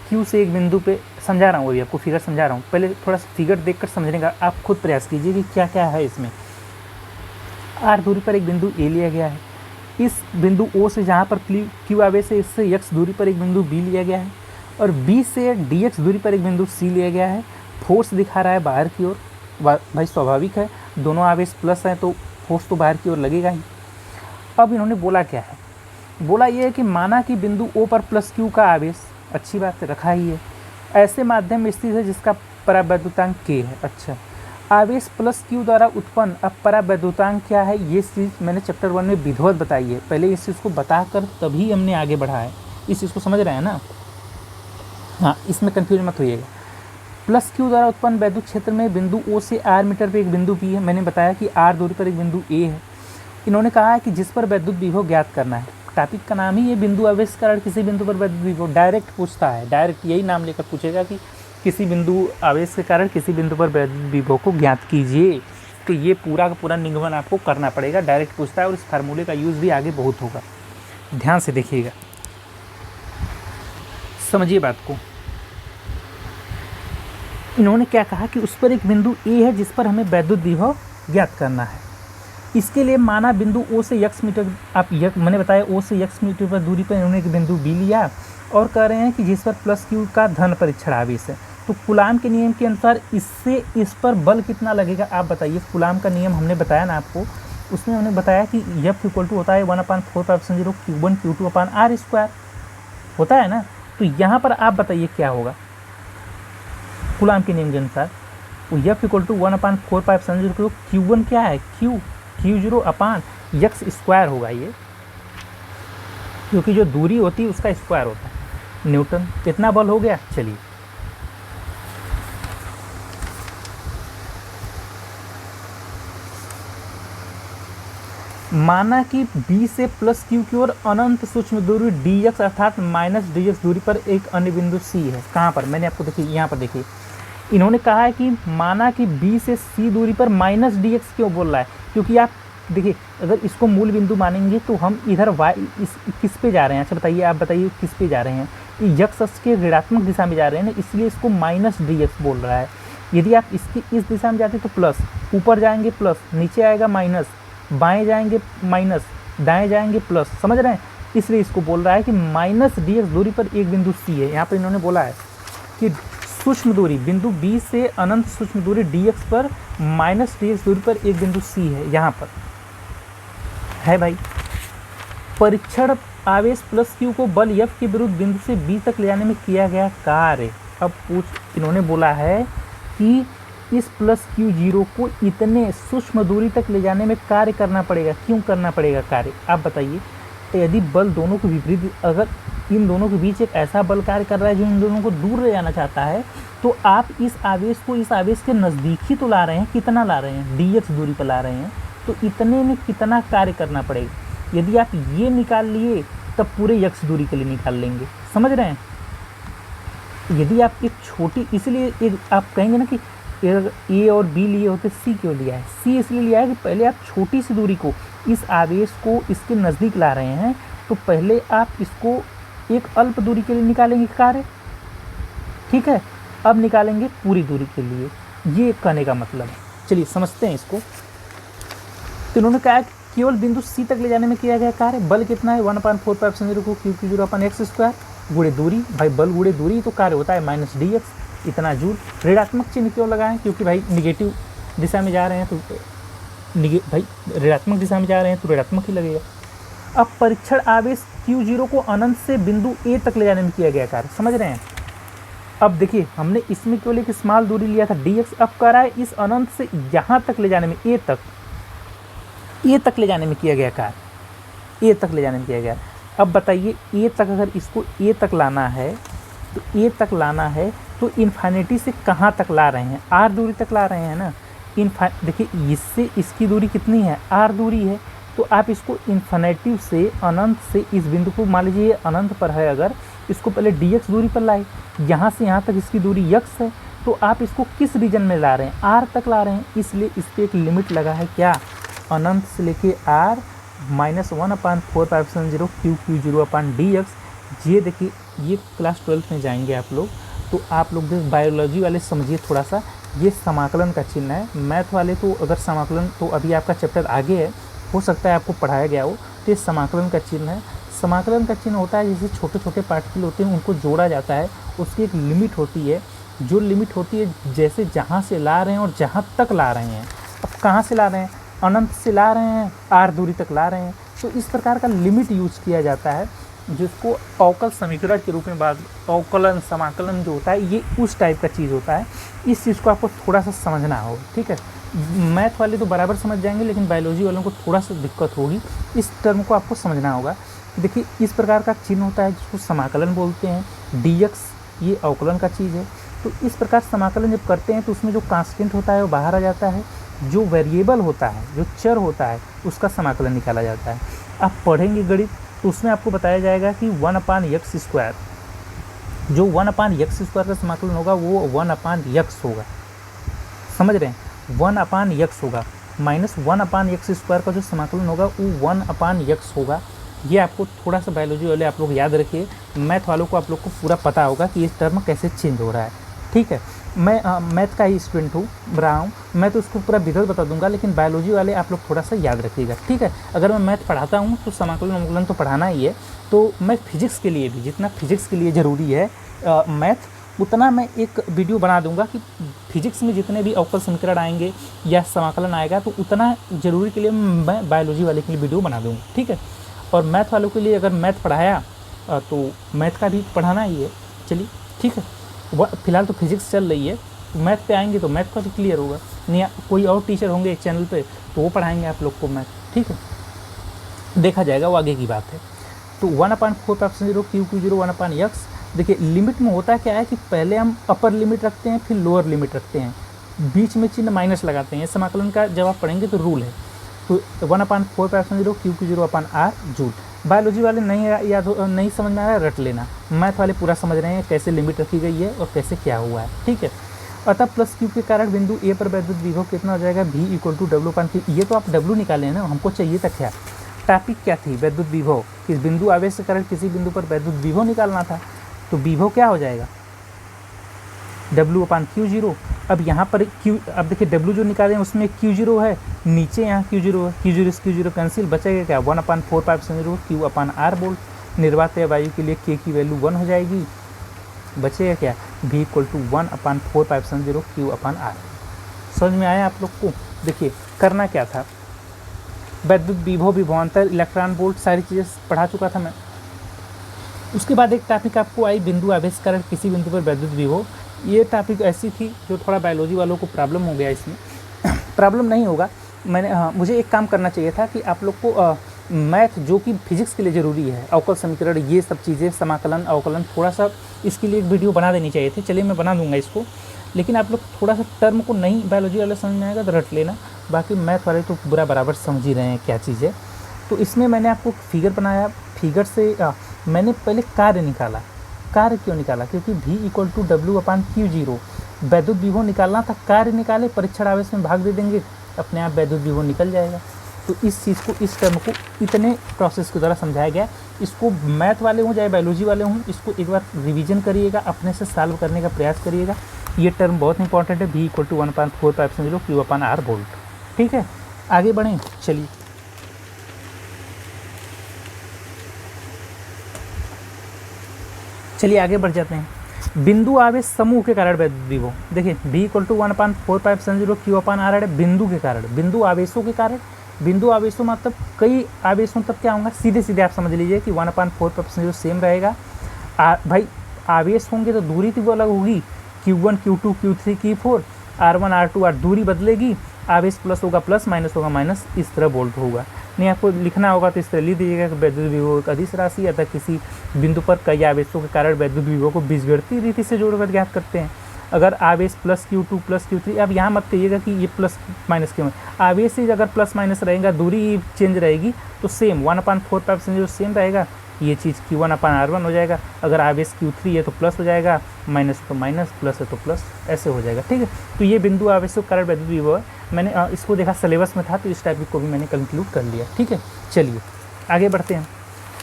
Q से एक बिंदु पे, समझा रहा हूँ अभी आपको, फिगर समझा रहा हूँ, पहले थोड़ा सा फिगर देखकर समझने का आप खुद प्रयास कीजिए कि क्या क्या है इसमें। R दूरी पर एक बिंदु A लिया गया है, इस बिंदु O से जहाँ पर Q आवेश है, इससे x दूरी पर एक बिंदु B लिया गया है, और B से dx दूरी पर एक बिंदु C लिया गया है। फोर्स दिखा रहा है बाहर की ओर, भाई स्वाभाविक है, दोनों आवेश प्लस हैं तो फोर्स तो बाहर की ओर लगेगा ही। अब इन्होंने बोला क्या है, बोला ये है कि माना कि बिंदु O पर +Q का आवेश, अच्छी बात है, रखा ही है, ऐसे माध्यम में स्थित है जिसका परावैद्युतांक K है। अच्छा, आवेश +Q द्वारा उत्पन्न, अब परावैद्युतांक क्या है, ये चीज़ मैंने चैप्टर 1 में विधिवत बताई है, पहले इस चीज़ को बताकर तभी हमने आगे बढ़ा है, इस चीज़ को समझ रहे हैं ना। हाँ, इसमें कन्फ्यूज मत होइएगा। +Q द्वारा उत्पन्न वैद्युत क्षेत्र में बिंदु O से R मीटर पर एक बिंदु B है, मैंने बताया कि R दूरी पर एक बिंदु A है। इन्होंने कहा है कि जिस पर वैद्युत विभव ज्ञात करना है, टॉपिक का नाम ही है बिंदु आवेश के कारण किसी बिंदु पर वैद्युत विभव, डायरेक्ट पूछता है, डायरेक्ट यही नाम लेकर पूछेगा कि किसी बिंदु आवेश के कारण किसी बिंदु पर वैद्युत विभव को ज्ञात कीजिए। तो ये पूरा का पूरा निगमन आपको करना पड़ेगा, डायरेक्ट पूछता है, और इस फार्मूले का यूज़ भी आगे बहुत होगा, ध्यान से देखिएगा, समझिए बात को। इन्होंने क्या कहा कि उस पर एक बिंदु A है जिस पर हमें वैद्युत विभव ज्ञात करना है। इसके लिए माना बिंदु O से x मीटर, आप मैंने बताया O से x मीटर पर दूरी पर इन्होंने एक बिंदु B लिया और कह रहे हैं कि जिस पर +Q का धन परीक्षण आवेश है। तो कूलाम के नियम के अनुसार इससे इस पर बल कितना लगेगा आप बताइए। कूलाम का नियम हमने बताया ना आपको, उसमें हमने बताया कि F इक्वल टू होता है 1/4π0 Q1 Q2/r² होता है ना। तो यहाँ पर आप बताइए क्या होगा कूलाम के नियम के अनुसार। तो F इक्वल टू 1/4π0 Q1 क्या है, Q0/x² होगा ये, क्योंकि जो दूरी होती है उसका स्क्वायर होता है, न्यूटन। कितना बल हो गया, चलिए माना कि B से +Q की ओर अनंत सूक्ष्म दूरी dx अर्थात -dx दूरी पर एक अन्य बिंदु C है। कहाँ पर, मैंने आपको देखिए यहाँ पर देखिए, इन्होंने कहा है कि माना कि B से C दूरी पर -dx क्यों बोल रहा है, क्योंकि आप देखिए अगर इसको मूल बिंदु मानेंगे तो हम इधर y किस पे जा रहे हैं, अच्छा बताइए, आप बताइए किस पे जा रहे हैं, x अक्ष के ऋणात्मक दिशा में जा रहे हैं ना, इसलिए इसको -dx बोल रहा है। यदि आप इसकी इस दिशा में जाते तो प्लस, ऊपर जाएंगे प्लस, नीचे आएगा माइनस, बाएं जाएंगे माइनस, दाएं जाएंगे प्लस, समझ रहे हैं, इसलिए इसको बोल रहा है कि -dx दूरी पर एक बिंदु C है। यहाँ पर इन्होंने बोला है कि सूक्ष्म दूरी बिंदु B से अनंत सूक्ष्म दूरी dx पर -dx दूरी पर एक बिंदु C है, यहाँ पर है भाई। परीक्षण आवेश प्लस क्यू को बल F के विरुद्ध बिंदु से B तक ले जाने में किया गया कार्य। अब इन्होंने बोला है कि इस प्लस क्यू जीरो को इतने सूक्ष्म दूरी तक ले जाने में कार्य करना पड़ेगा। क्यों करना पड़ेगा कार्य, आप बताइए। यदि बल दोनों के विपरीत, अगर इन दोनों के बीच एक ऐसा बल कार्य कर रहा है जो इन दोनों को दूर ले जाना चाहता है, तो आप इस आवेश को इस आवेश के नज़दीक ही तो ला रहे हैं। कितना ला रहे हैं, dx दूरी पर ला रहे हैं, तो इतने में कितना कार्य करना पड़ेगा। यदि आप ये निकाल लिए तब पूरे x दूरी के लिए निकाल लेंगे, समझ रहे हैं। यदि आप एक छोटी, इसलिए एक आप कहेंगे ना कि ए और बी लिए होते, सी क्यों लिया है। सी इसलिए लिया है कि पहले आप छोटी सी दूरी को, इस आवेश को इसके नज़दीक ला रहे हैं, तो पहले आप इसको एक अल्प दूरी के लिए निकालेंगे कार्य, ठीक है। अब निकालेंगे पूरी दूरी के लिए, ये कहने का मतलब है। चलिए समझते हैं इसको। तो इन्होंने कहा कि केवल बिंदु सी तक ले जाने में किया गया कार्य, बल कितना है 1/4π को Q0/x² गुणे दूरी, भाई बल गुणे दूरी तो कार्य होता है -dx, इतना जूल। ऋणात्मक चिन्ह क्यों लगाएं, क्योंकि भाई निगेटिव दिशा में जा रहे हैं, तो भाई ऋणात्मक दिशा में जा रहे हैं तो ऋणात्मक ही लगेगा। अब परीक्षण आवेश Q0 को अनंत से बिंदु A तक ले जाने में किया गया कार्य, समझ रहे हैं। अब देखिए हमने इसमें केवल एक स्मॉल दूरी लिया था dx, अब कह रहा है इस अनंत से यहाँ तक ले जाने में, A तक ले जाने में किया गया कार्य, A तक ले जाने में किया गया। अब बताइए A तक, अगर इसको A तक लाना है तो A तक लाना है तो इन्फिनिटी से कहाँ तक ला रहे हैं, R दूरी तक ला रहे हैं ना। देखिए इससे इसकी दूरी कितनी है, R दूरी है, तो आप इसको इन्फिनिटी से अनंत से इस बिंदु को, मान लीजिए अनंत पर है, अगर इसको पहले dx दूरी पर लाए, यहाँ से यहाँ तक इसकी दूरी x है, तो आप इसको किस रीजन में ला रहे हैं, R तक ला रहे हैं। इसलिए इस पर एक लिमिट लगा है, क्या, अनंत से लेके R -1/4π Q0/dx। ये देखिए, ये क्लास 12 में जाएंगे आप लोग, तो आप लोग बायोलॉजी वाले समझिए थोड़ा सा, ये समाकलन का चिन्ह है। मैथ वाले तो अगर समाकलन, तो अभी आपका चैप्टर आगे है, हो सकता है आपको पढ़ाया गया हो, तो ये समाकलन का चिन्ह है। समाकलन का चिन्ह होता है जैसे छोटे छोटे पार्टिकल होते हैं उनको जोड़ा जाता है, उसकी एक लिमिट होती है, जो लिमिट होती है जैसे जहाँ से ला रहे हैं और जहाँ तक ला रहे हैं। अब कहाँ से ला रहे हैं, अनंत से ला रहे हैं, R दूरी तक ला रहे हैं, तो इस प्रकार का लिमिट यूज किया जाता है, जिसको अवकल समीकरण के रूप में अवकलन समाकलन जो होता है, ये उस टाइप का चीज़ होता है। इस चीज़ को आपको थोड़ा सा समझना होगा, ठीक है। मैथ वाले तो बराबर समझ जाएंगे, लेकिन बायोलॉजी वालों को थोड़ा सा दिक्कत होगी, इस टर्म को आपको समझना होगा। देखिए इस प्रकार का चिन्ह होता है जिसको समाकलन बोलते हैं, dx ये अवकलन का चीज़ है। तो इस प्रकार समाकलन जब करते हैं तो उसमें जो कांस्टेंट होता है वो बाहर आ जाता है, जो वेरिएबल होता है, जो चर होता है, उसका समाकलन निकाला जाता है। आप पढ़ेंगे गणित तो उसमें आपको बताया जाएगा कि 1/x², जो 1/x² का समाकलन होगा वो 1/x होगा, समझ रहे हैं, 1/x होगा, -1/x² का जो समाकलन होगा वो 1/x होगा। ये आपको थोड़ा सा बायोलॉजी वाले आप लोग याद रखिए, मैथ वालों को आप लोग को पूरा पता होगा कि ये टर्म कैसे चेंज हो रहा है, ठीक है। मैं मैथ का ही स्टूडेंट रहा हूँ, मैं तो उसको पूरा विधिवत बता दूंगा, लेकिन बायोलॉजी वाले आप लोग थोड़ा सा याद रखिएगा, ठीक है। अगर मैं मैथ पढ़ाता हूँ तो समाकलन तो पढ़ाना ही है, तो मैं फिजिक्स के लिए भी, जितना फिजिक्स के लिए ज़रूरी है मैथ, उतना मैं एक वीडियो बना दूंगा कि फिजिक्स में जितने भी अवकल समीकरण आएंगे या समाकलन आएगा, तो उतना ज़रूरी के लिए मैं बायोलॉजी वाले के लिए वीडियो बना दूँगा, ठीक है। और मैथ वालों के लिए अगर मैथ पढ़ाया तो मैथ का भी पढ़ाना ही है, चलिए ठीक है। फिलहाल तो फिजिक्स चल रही है, तो मैथ पे आएंगे तो मैथ का भी क्लियर होगा, नहीं कोई और टीचर होंगे एक चैनल पे तो वो पढ़ाएंगे आप लोग को मैथ, ठीक है, देखा जाएगा, वो आगे की बात है। तो 1/4π Q0 1/x, देखिए लिमिट में होता क्या है कि पहले हम अपर लिमिट रखते हैं, फिर लोअर लिमिट रखते हैं, बीच में चिन्ह माइनस लगाते हैं। समाकलन का जब आप पढ़ेंगे तो रूल है। तो 1/4π Q0/R जूल। बायोलॉजी वाले नहीं समझ में आ रहा है, रट लेना। मैथ वाले पूरा समझ रहे हैं कैसे लिमिट रखी गई है और कैसे क्या हुआ है, ठीक है। अतः प्लस क्यू के कारण बिंदु ए पर वैद्युत विभव कितना हो जाएगा, V = W/Q। ये तो आप W निकाले ना, हमको चाहिए था क्या, टॉपिक क्या थी, वैद्युत विभव, किस बिंदु आवेश के कारण किसी बिंदु पर वैद्युत विभव निकालना था। तो विभव क्या हो जाएगा, W/Q0। अब यहाँ पर Q, अब देखिए W जो निकाले हैं उसमें Q0 है, नीचे यहाँ Q0 है, Q0 कैंसिल, बचेगा क्या 1/4π Q/R बोल्ट। निर्वात वायु के लिए K की वैल्यू 1 हो जाएगी, बचेगा क्या V = 1/4π Q/R। समझ में आया आप लोग को। देखिए करना क्या था, वैद्युत विभव, विभवांतर, इलेक्ट्रॉन वोल्ट, सारी चीज़ें पढ़ा चुका था मैं। उसके बाद एक टॉपिक आपको आई बिंदु आवेश कारण किसी बिंदु पर वैद्युत विभव। ये टॉपिक ऐसी थी जो थोड़ा बायोलॉजी वालों को प्रॉब्लम हो गया इसमें। प्रॉब्लम नहीं होगा, मुझे एक काम करना चाहिए था कि आप लोग को मैथ जो कि फिजिक्स के लिए ज़रूरी है, अवकल समीकरण, ये सब चीज़ें, समाकलन, अवकलन, थोड़ा सा इसके लिए एक वीडियो बना देनी चाहिए थी। चलिए मैं बना दूंगा इसको, लेकिन आप लोग थोड़ा सा टर्म को नहीं बायोलॉजी वाले समझ में आएगा तो रट लेना, बाकी मैथ वाले तो पूरा बराबर समझ ही रहे हैं क्या चीज़ है। तो इसमें मैंने आपको फिगर बनाया, फिगर से मैंने पहले कार्य निकाला। कार्य क्यों निकाला? क्योंकि V = W/Q0 वैद्युत विभव निकालना था। कार्य निकाले, परीक्षण आवेश में भाग दे देंगे, अपने आप वैद्युत विभव निकल जाएगा। तो इस चीज़ को, इस टर्म को इतने प्रोसेस के द्वारा समझाया गया। इसको मैथ वाले हों चाहे बायोलॉजी वाले हों, इसको एक बार रिवीजन करिएगा, अपने से सॉल्व करने का प्रयास करिएगा। ये टर्म बहुत इंपॉर्टेंट है, V = 1/4πε0 Q/R वोल्ट। ठीक है, आगे बढ़ें। चलिए आगे बढ़ जाते हैं। बिंदु आवेश समूह के कारण वैद्युत विभव। देखिए V = 1/4πε0 Q/R है बिंदु के कारण, बिंदु आवेशों के कारण। बिंदु आवेशों मतलब कई आवेशों तब क्या होगा, सीधे सीधे आप समझ लीजिए कि 1/4πε0 सेम रहेगा। भाई आवेश होंगे तो दूरी तो वो अलग होगी, Q1 Q2 Q3 Q4, R1 R2 R दूरी बदलेगी, आवेश प्लस होगा प्लस, माइनस होगा माइनस, इस तरह वोल्ट होगा। नहीं आपको लिखना होगा तो इस तरह लिख दीजिएगा कि वैद्युत विभव एक अदिश राशि अतः किसी बिंदु पर कई आवेशों के कारण वैद्युत विभव को बीजगणितीय रीति से जोड़कर ज्ञात करते हैं। अगर आवेश प्लस Q2 प्लस Q3, अब यहाँ मत कहिएगा कि ये प्लस माइनस क्यों है, आवेश से अगर प्लस माइनस रहेगा, दूरी चेंज रहेगी तो सेम 1/4πε0 सेम रहेगा। ये चीज़ Q1/R1 हो जाएगा। अगर आवेश Q3 है तो प्लस हो जाएगा, माइनस तो माइनस, प्लस है तो प्लस, ऐसे हो जाएगा। ठीक है, तो ये बिंदु आवेशों के कारण वैद्युत विभव है। मैंने इसको देखा सिलेबस में था तो इस टॉपिक को भी मैंने कंक्लूड कर लिया। ठीक है, चलिए आगे बढ़ते हैं।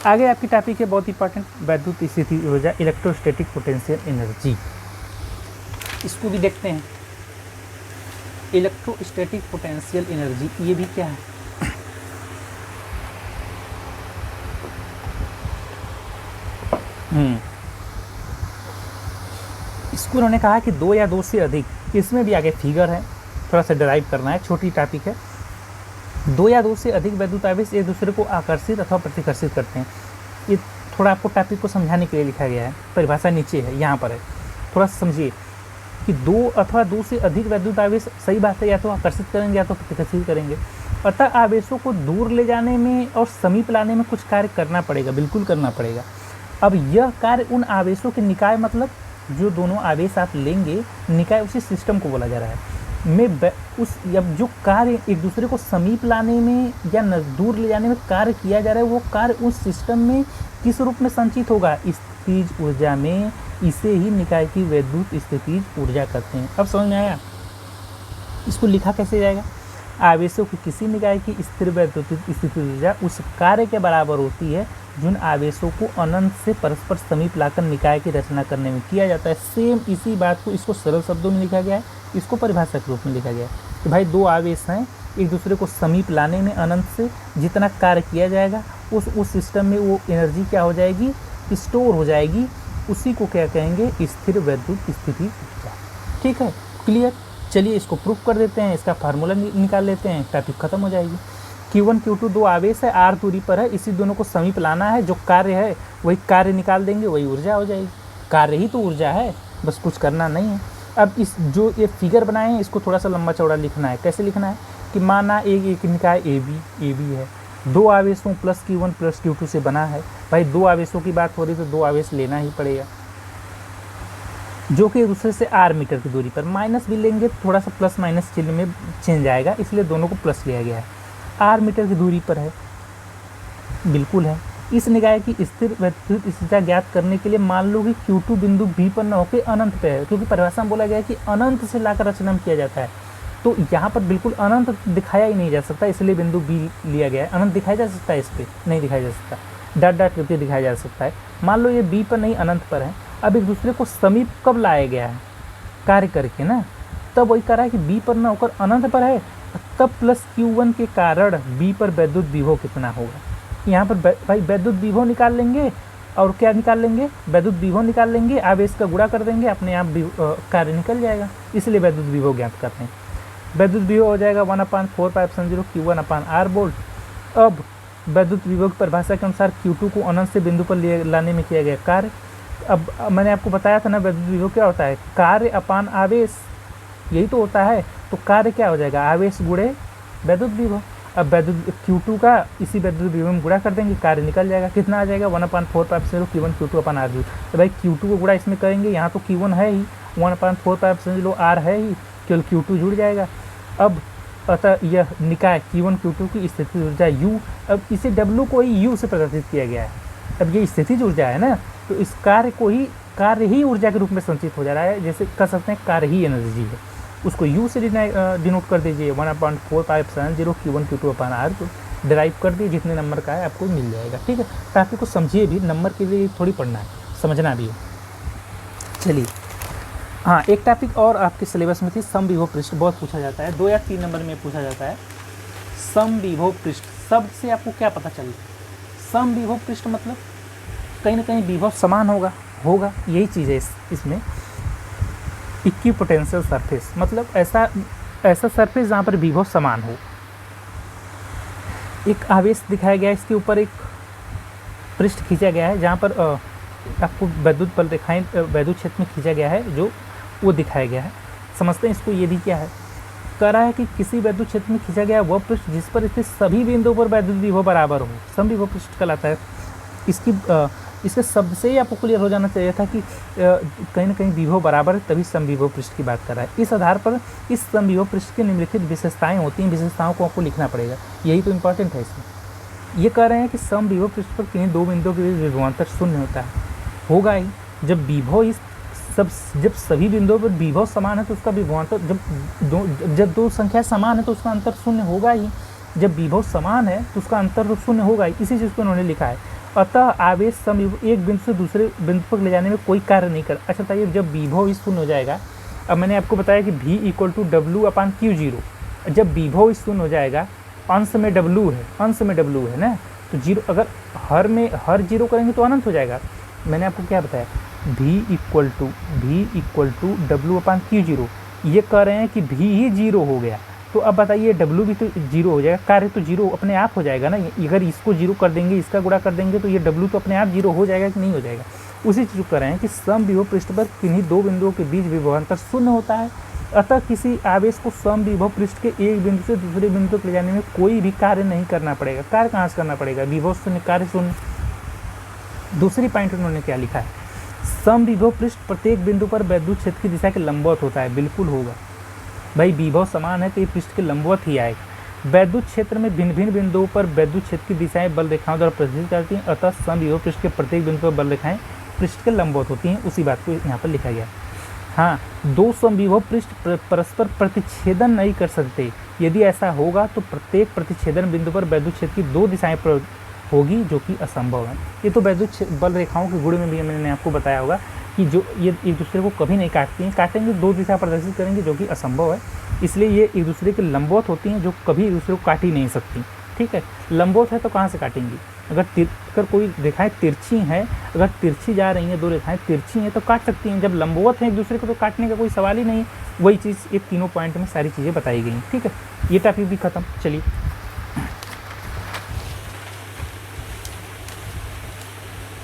आगे आपकी टॉपिक है बहुत इंपॉर्टेंट, वैद्युत स्थिति ऊर्जा, इलेक्ट्रोस्टैटिक पोटेंशियल एनर्जी। इसको भी देखते हैं। इलेक्ट्रोस्टैटिक पोटेंशियल एनर्जी, ये भी क्या है? इसको उन्होंने कहा कि 2 या 2 से अधिक, इसमें भी आगे फिगर है, थोड़ा सा डिराइव करना है, छोटी टॉपिक है। 2 या 2 से अधिक वैद्युत आवेश एक दूसरे को आकर्षित अथवा प्रतिकर्षित करते हैं। ये थोड़ा आपको टॉपिक को समझाने के लिए लिखा गया है, परिभाषा नीचे है, यहाँ पर है, थोड़ा सा समझिए कि 2 अथवा 2 से अधिक वैद्युत आवेश, सही बात है, या तो आकर्षित करेंगे या तो प्रतिकर्षित करेंगे। अतः आवेशों को दूर ले जाने में और समीप लाने में कुछ कार्य करना पड़ेगा, बिल्कुल करना पड़ेगा। अब यह कार्य उन आवेशों के निकाय, मतलब जो दोनों आवेश आप लेंगे, निकाय उसी सिस्टम को बोला जा रहा है। अब जो कार्य एक दूसरे को समीप लाने में या दूर ले जाने में कार्य किया जा रहा है, वो कार्य उस सिस्टम में किस रूप में संचित होगा? स्थितिज ऊर्जा में। इसे ही निकाय की वैद्युत स्थितिज ऊर्जा कहते हैं। अब समझ में आया? इसको लिखा कैसे जाएगा? आवेशों की किसी निकाय की स्थिर वैद्युत स्थितिज ऊर्जा उस कार्य के बराबर होती है जिन आवेशों को अनंत से परस्पर समीप लाकर निकाय की रचना करने में किया जाता है। सेम इसी बात को, इसको सरल शब्दों में लिखा गया है, इसको परिभाषा के रूप में लिखा गया है कि भाई 2 आवेश हैं, एक दूसरे को समीप लाने में अनंत से जितना कार्य किया जाएगा, उस सिस्टम में वो एनर्जी क्या हो जाएगी? स्टोर हो जाएगी। उसी को क्या कहेंगे? स्थिर वैद्युत स्थिति ऊर्जा। ठीक है, क्लियर? चलिए इसको प्रूफ कर देते हैं, इसका फार्मूला निकाल लेते हैं, टॉपिक खत्म हो जाएगी। Q1 Q2 2 आवेश है, R दूरी पर है, इसी दोनों को समीप लाना है। जो कार्य है वही कार्य निकाल देंगे, वही ऊर्जा हो जाएगी। कार्य ही तो ऊर्जा है, बस कुछ करना नहीं है। अब इस जो ये फिगर बनाए हैं, इसको थोड़ा सा लंबा चौड़ा लिखना है। कैसे लिखना है कि माना एक निकाय AB है, 2 आवेशों प्लस Q1 प्लस Q2 से बना है। भाई 2 आवेशों की बात हो रही तो 2 आवेश लेना ही पड़ेगा, जो कि एक दूसरे से R मीटर की दूरी पर। माइनस भी लेंगे थोड़ा सा प्लस माइनस चिन्ह में चेंज आएगा, इसलिए दोनों को प्लस लिया गया है। R मीटर की दूरी पर है, बिल्कुल है। इस निकाय की स्थिर वैद्युत स्थिति ज्ञात करने के लिए मान लो कि Q2 बिंदु B पर न होकर अनंत पे है, क्योंकि परिभाषा में बोला गया है कि अनंत से लाकर रचना किया जाता है। तो यहाँ पर बिल्कुल अनंत दिखाया ही नहीं जा सकता, इसलिए बिंदु B लिया गया है। अनंत दिखाया जा सकता है, इस पर नहीं दिखाया जा सकता, डॉट डॉट करके दिखाया जा सकता है। मान लो ये B पर नहीं, अनंत पर है। अब एक दूसरे को समीप कब लाया गया है? कार्य करके ना, तब वही करा है कि B पर न होकर अनंत पर है, तब प्लस Q1 के कारण B पर वैद्युत विभव कितना होगा? यहाँ पर भाई वैद्युत विभव निकाल लेंगे, और क्या निकाल लेंगे? वैद्युत विभव निकाल लेंगे, आवेश का गुणा कर देंगे, अपने आप कार्य निकल जाएगा। इसलिए वैद्युत विभव ज्ञात करते हैं। वैद्युत विभव हो जाएगा 1/4πε0 Q1/R वोल्ट। अब वैद्युत विभव की परिभाषा के अनुसार Q2 को अनंत से बिंदु पर ले लाने में किया गया कार्य। अब मैंने आपको बताया था ना वैद्युत विभव क्या होता है, कार्य अपान आवेश, यही तो होता है। तो कार्य क्या हो जाएगा, आवेश गुणे वैद्युत विभव। अब वैद्युत Q2 का इसी वैद्युत विभव में गुणा कर देंगे, कार्य निकल जाएगा। कितना आ जाएगा 1/4π Q1 Q2 अपन R। तो भाई Q2 को गुणा इसमें करेंगे, यहाँ तो Q1 है ही, 1/4π R है ही, केवल Q2 जुड़ जाएगा। अब अतः यह निकाय Q1 Q2 की स्थिति ऊर्जा U, अब इसे W को ही U से प्रदर्शित किया गया है। अब ये स्थिति ऊर्जा है ना, तो इस कार्य ही ऊर्जा के रूप में संचित हो जा रहा है, जैसे कह सकते हैं कार्य ही एनर्जी है, उसको U से डिनोट कर दीजिए। 1/4π Q1 Q2 अपन R को डिराइव कर दिए, जितने नंबर का है आपको मिल जाएगा। ठीक है, ताकि को समझिए भी, नंबर के लिए थोड़ी पढ़ना है, समझना भी है। चलिए हाँ, एक टॉपिक और आपके सिलेबस में थी समविभव पृष्ठ, बहुत पूछा जाता है, 2 या 3 नंबर में पूछा जाता है। समविभव पृष्ठ शब्द से आपको क्या पता चले, समविभव पृष्ठ मतलब कहीं ना कहीं विभव समान होगा यही चीज़ है इसमें। इक्विपोटेंशियल सरफेस मतलब ऐसा सरफेस जहाँ पर विभव समान हो। एक आवेश दिखाया गया है, इसके ऊपर एक पृष्ठ खींचा गया है, जहाँ पर आपको वैद्युत बल रेखाएं वैद्युत क्षेत्र में खींचा गया है, जो वो दिखाया गया है। समझते हैं इसको, ये भी क्या है, कह रहा है कि किसी वैद्युत क्षेत्र में खींचा गया वह पृष्ठ जिस पर स्थित सभी बिंदुओं पर वैद्युत विभव बराबर हो, समविभव पृष्ठ कहलाता है। इसके शब्द से ही आपको क्लियर हो जाना चाहिए था कि कहीं ना कहीं विभव बराबर है, तभी समविभव पृष्ठ की बात कर रहा है। इस आधार पर इस समविभव पृष्ठ की निम्नलिखित विशेषताएं होती हैं, विशेषताओं को आपको लिखना पड़ेगा, यही तो इम्पोर्टेंट है इसमें। ये कह रहे हैं कि समविभव पृष्ठ पर किन्हीं दो बिंदुओं के बीच विभवांतर शून्य होता है, होगा ही। जब सभी बिंदुओं पर विभव समान है तो उसका विभवांतर, जब दो संख्या समान है तो उसका अंतर शून्य होगा ही। जब विभव समान है तो उसका अंतर तो शून्य होगा ही, इसी चीज़ को उन्होंने लिखा है। अतः आवेश समविभव एक बिंदु से दूसरे बिंदु पर ले जाने में कोई कार्य नहीं कर। अच्छा बताइए, जब विभव शून्य हो जाएगा, अब मैंने आपको बताया कि V = W/Q0, जब विभव शून्य हो जाएगा, अंश में W है ना, तो जीरो, अगर हर जीरो करेंगे तो अनंत हो जाएगा। मैंने आपको क्या बताया, V = W/Q0, ये कह रहे हैं कि V ही जीरो हो गया, तो अब बताइए W भी तो जीरो हो जाएगा, कार्य तो जीरो अपने आप हो जाएगा ना। अगर इसको जीरो कर देंगे, इसका गुणा कर देंगे, तो ये W तो अपने आप जीरो हो जाएगा कि नहीं हो जाएगा। उसी चीज़ को कह रहे हैं कि समविभव पृष्ठ पर किन्हीं दो बिंदुओं के बीच विभवांतर शून्य होता है। अतः किसी आवेश को समविभव पृष्ठ के एक बिंदु से दूसरे बिंदु तक ले जाने में कोई भी कार्य नहीं करना पड़ेगा। कार्य कहाँ से करना पड़ेगा, विभव शून्य, कार्य शून्य। दूसरी पॉइंट उन्होंने क्या लिखा है, समविभव पृष्ठ प्रत्येक बिंदु पर वैद्युत क्षेत्र की दिशा के लंबवत होता है। बिल्कुल होगा भाई, विभव समान है तो ये पृष्ठ के लंबवत ही आएगा। वैद्युत क्षेत्र में भिन्न भिन्न बिंदुओं पर वैद्युत क्षेत्र की दिशाएं बल रेखाओं द्वारा प्रदर्शित करती हैं, अतः समविभव पृष्ठ के प्रत्येक बिंदु पर बल रेखाएं पृष्ठ के लंबवत होती हैं। उसी बात को यहाँ पर लिखा गया। हाँ, दो समविभव पृष्ठ परस्पर प्रतिच्छेदन नहीं कर सकते। यदि ऐसा होगा तो प्रत्येक प्रतिच्छेदन बिंदु पर वैद्युत क्षेत्र की दो दिशाएं होगी, जो कि असंभव है। ये तो वैद्युत बल रेखाओं के गुण में भी मैंने आपको बताया होगा कि जो ये एक दूसरे को कभी नहीं काटती हैं, काटेंगे दो दिशा प्रदर्शित करेंगे, जो कि असंभव है। इसलिए ये एक दूसरे के लंबवत होती हैं, जो कभी एक दूसरे को काट ही नहीं सकती। ठीक है, लंबवत है तो कहाँ से काटेंगी, अगर कोई रेखाएं तिरछी हैं, अगर तिरछी जा रही हैं, दो रेखाएं तिरछी हैं तो काट सकती हैं। जब लंबवत हैं एक दूसरे को तो काटने का कोई सवाल ही नहीं है। वही चीज़ ये तीनों पॉइंट में सारी चीज़ें बताई गई। ठीक है, ये टॉपिक भी खत्म। चलिए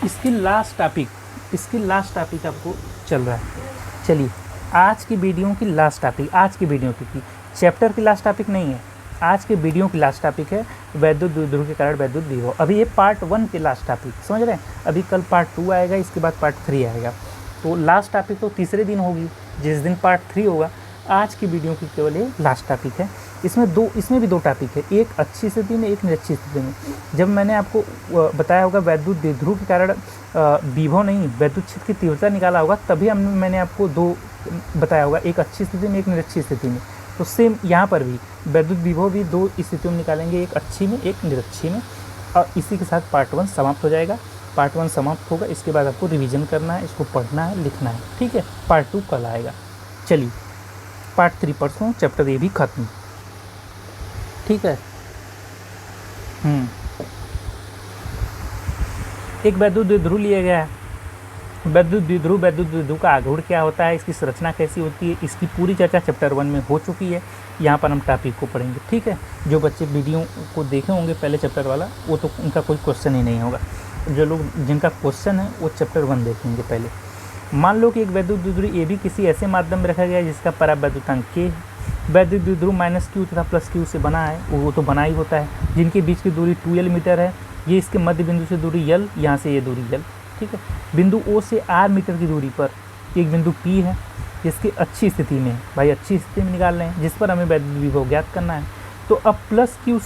इसकी लास्ट टॉपिक आपको चल रहा है। चलिए आज की वीडियो की लास्ट टॉपिक, आज की वीडियो की चैप्टर की लास्ट टॉपिक नहीं है, आज के वीडियो की लास्ट टॉपिक है वैद्युत द्विध्रुव के कारण वैद्युत विभव। अभी ये पार्ट 1 के लास्ट टॉपिक, समझ रहे हैं। अभी कल पार्ट 2 आएगा, इसके बाद पार्ट 3 आएगा। तो लास्ट टॉपिक तो तीसरे दिन होगी, जिस दिन पार्ट 3 होगा। आज की वीडियो की केवल ये लास्ट टॉपिक है। इसमें भी दो टॉपिक है, एक अच्छी स्थिति में, एक निरक्षी स्थिति में। जब मैंने आपको बताया होगा वैद्युत द्विध्रुव के कारण विभव नहीं, वैद्युत क्षेत्र की तीव्रता निकाला होगा, तभी मैंने आपको दो बताया होगा, एक अच्छी स्थिति में, एक निरक्षी स्थिति में। तो सेम यहाँ पर भी वैद्युत विभव भी दो स्थितियों में निकालेंगे, एक अच्छी में, एक निरक्षी में। और इसी के साथ पार्ट 1 समाप्त हो जाएगा। पार्ट 1 समाप्त होगा, इसके बाद आपको रिवीजन करना है, इसको पढ़ना है, लिखना है। ठीक है, पार्ट 2 कल आएगा। चलिए पार्ट 3 परसों, चैप्टर ये भी खत्म। ठीक है। एक वैद्युत द्विध्रुव लिया गया है। वैद्युत द्विध्रुव का आघूर्ण क्या होता है, इसकी संरचना कैसी होती है, इसकी पूरी चर्चा चैप्टर 1 में हो चुकी है। यहाँ पर हम टॉपिक को पढ़ेंगे। ठीक है, जो बच्चे वीडियो को देखे होंगे पहले चैप्टर वाला, वो तो उनका कोई क्वेश्चन ही नहीं होगा। जो लोग जिनका क्वेश्चन है वो चैप्टर 1 देखेंगे पहले। मान लो कि एक वैद्युत द्विध्रुव ए भी किसी ऐसे माध्यम में रखा गया है जिसका परावैद्युतांक के वैद्युत द्विध्रुव -q तथा +q से बना है, वो तो बना ही होता है, जिनके बीच की दूरी 2l मीटर है। ये इसके मध्य बिंदु से दूरी l, यहाँ से ये दूरी l। ठीक है, बिंदु O से r मीटर की दूरी पर एक बिंदु P है जिसकी अच्छी स्थिति में, भाई अच्छी स्थिति में निकाल रहे हैं, जिस पर हमें वैद्युत विभव ज्ञात करना है। तो अब +q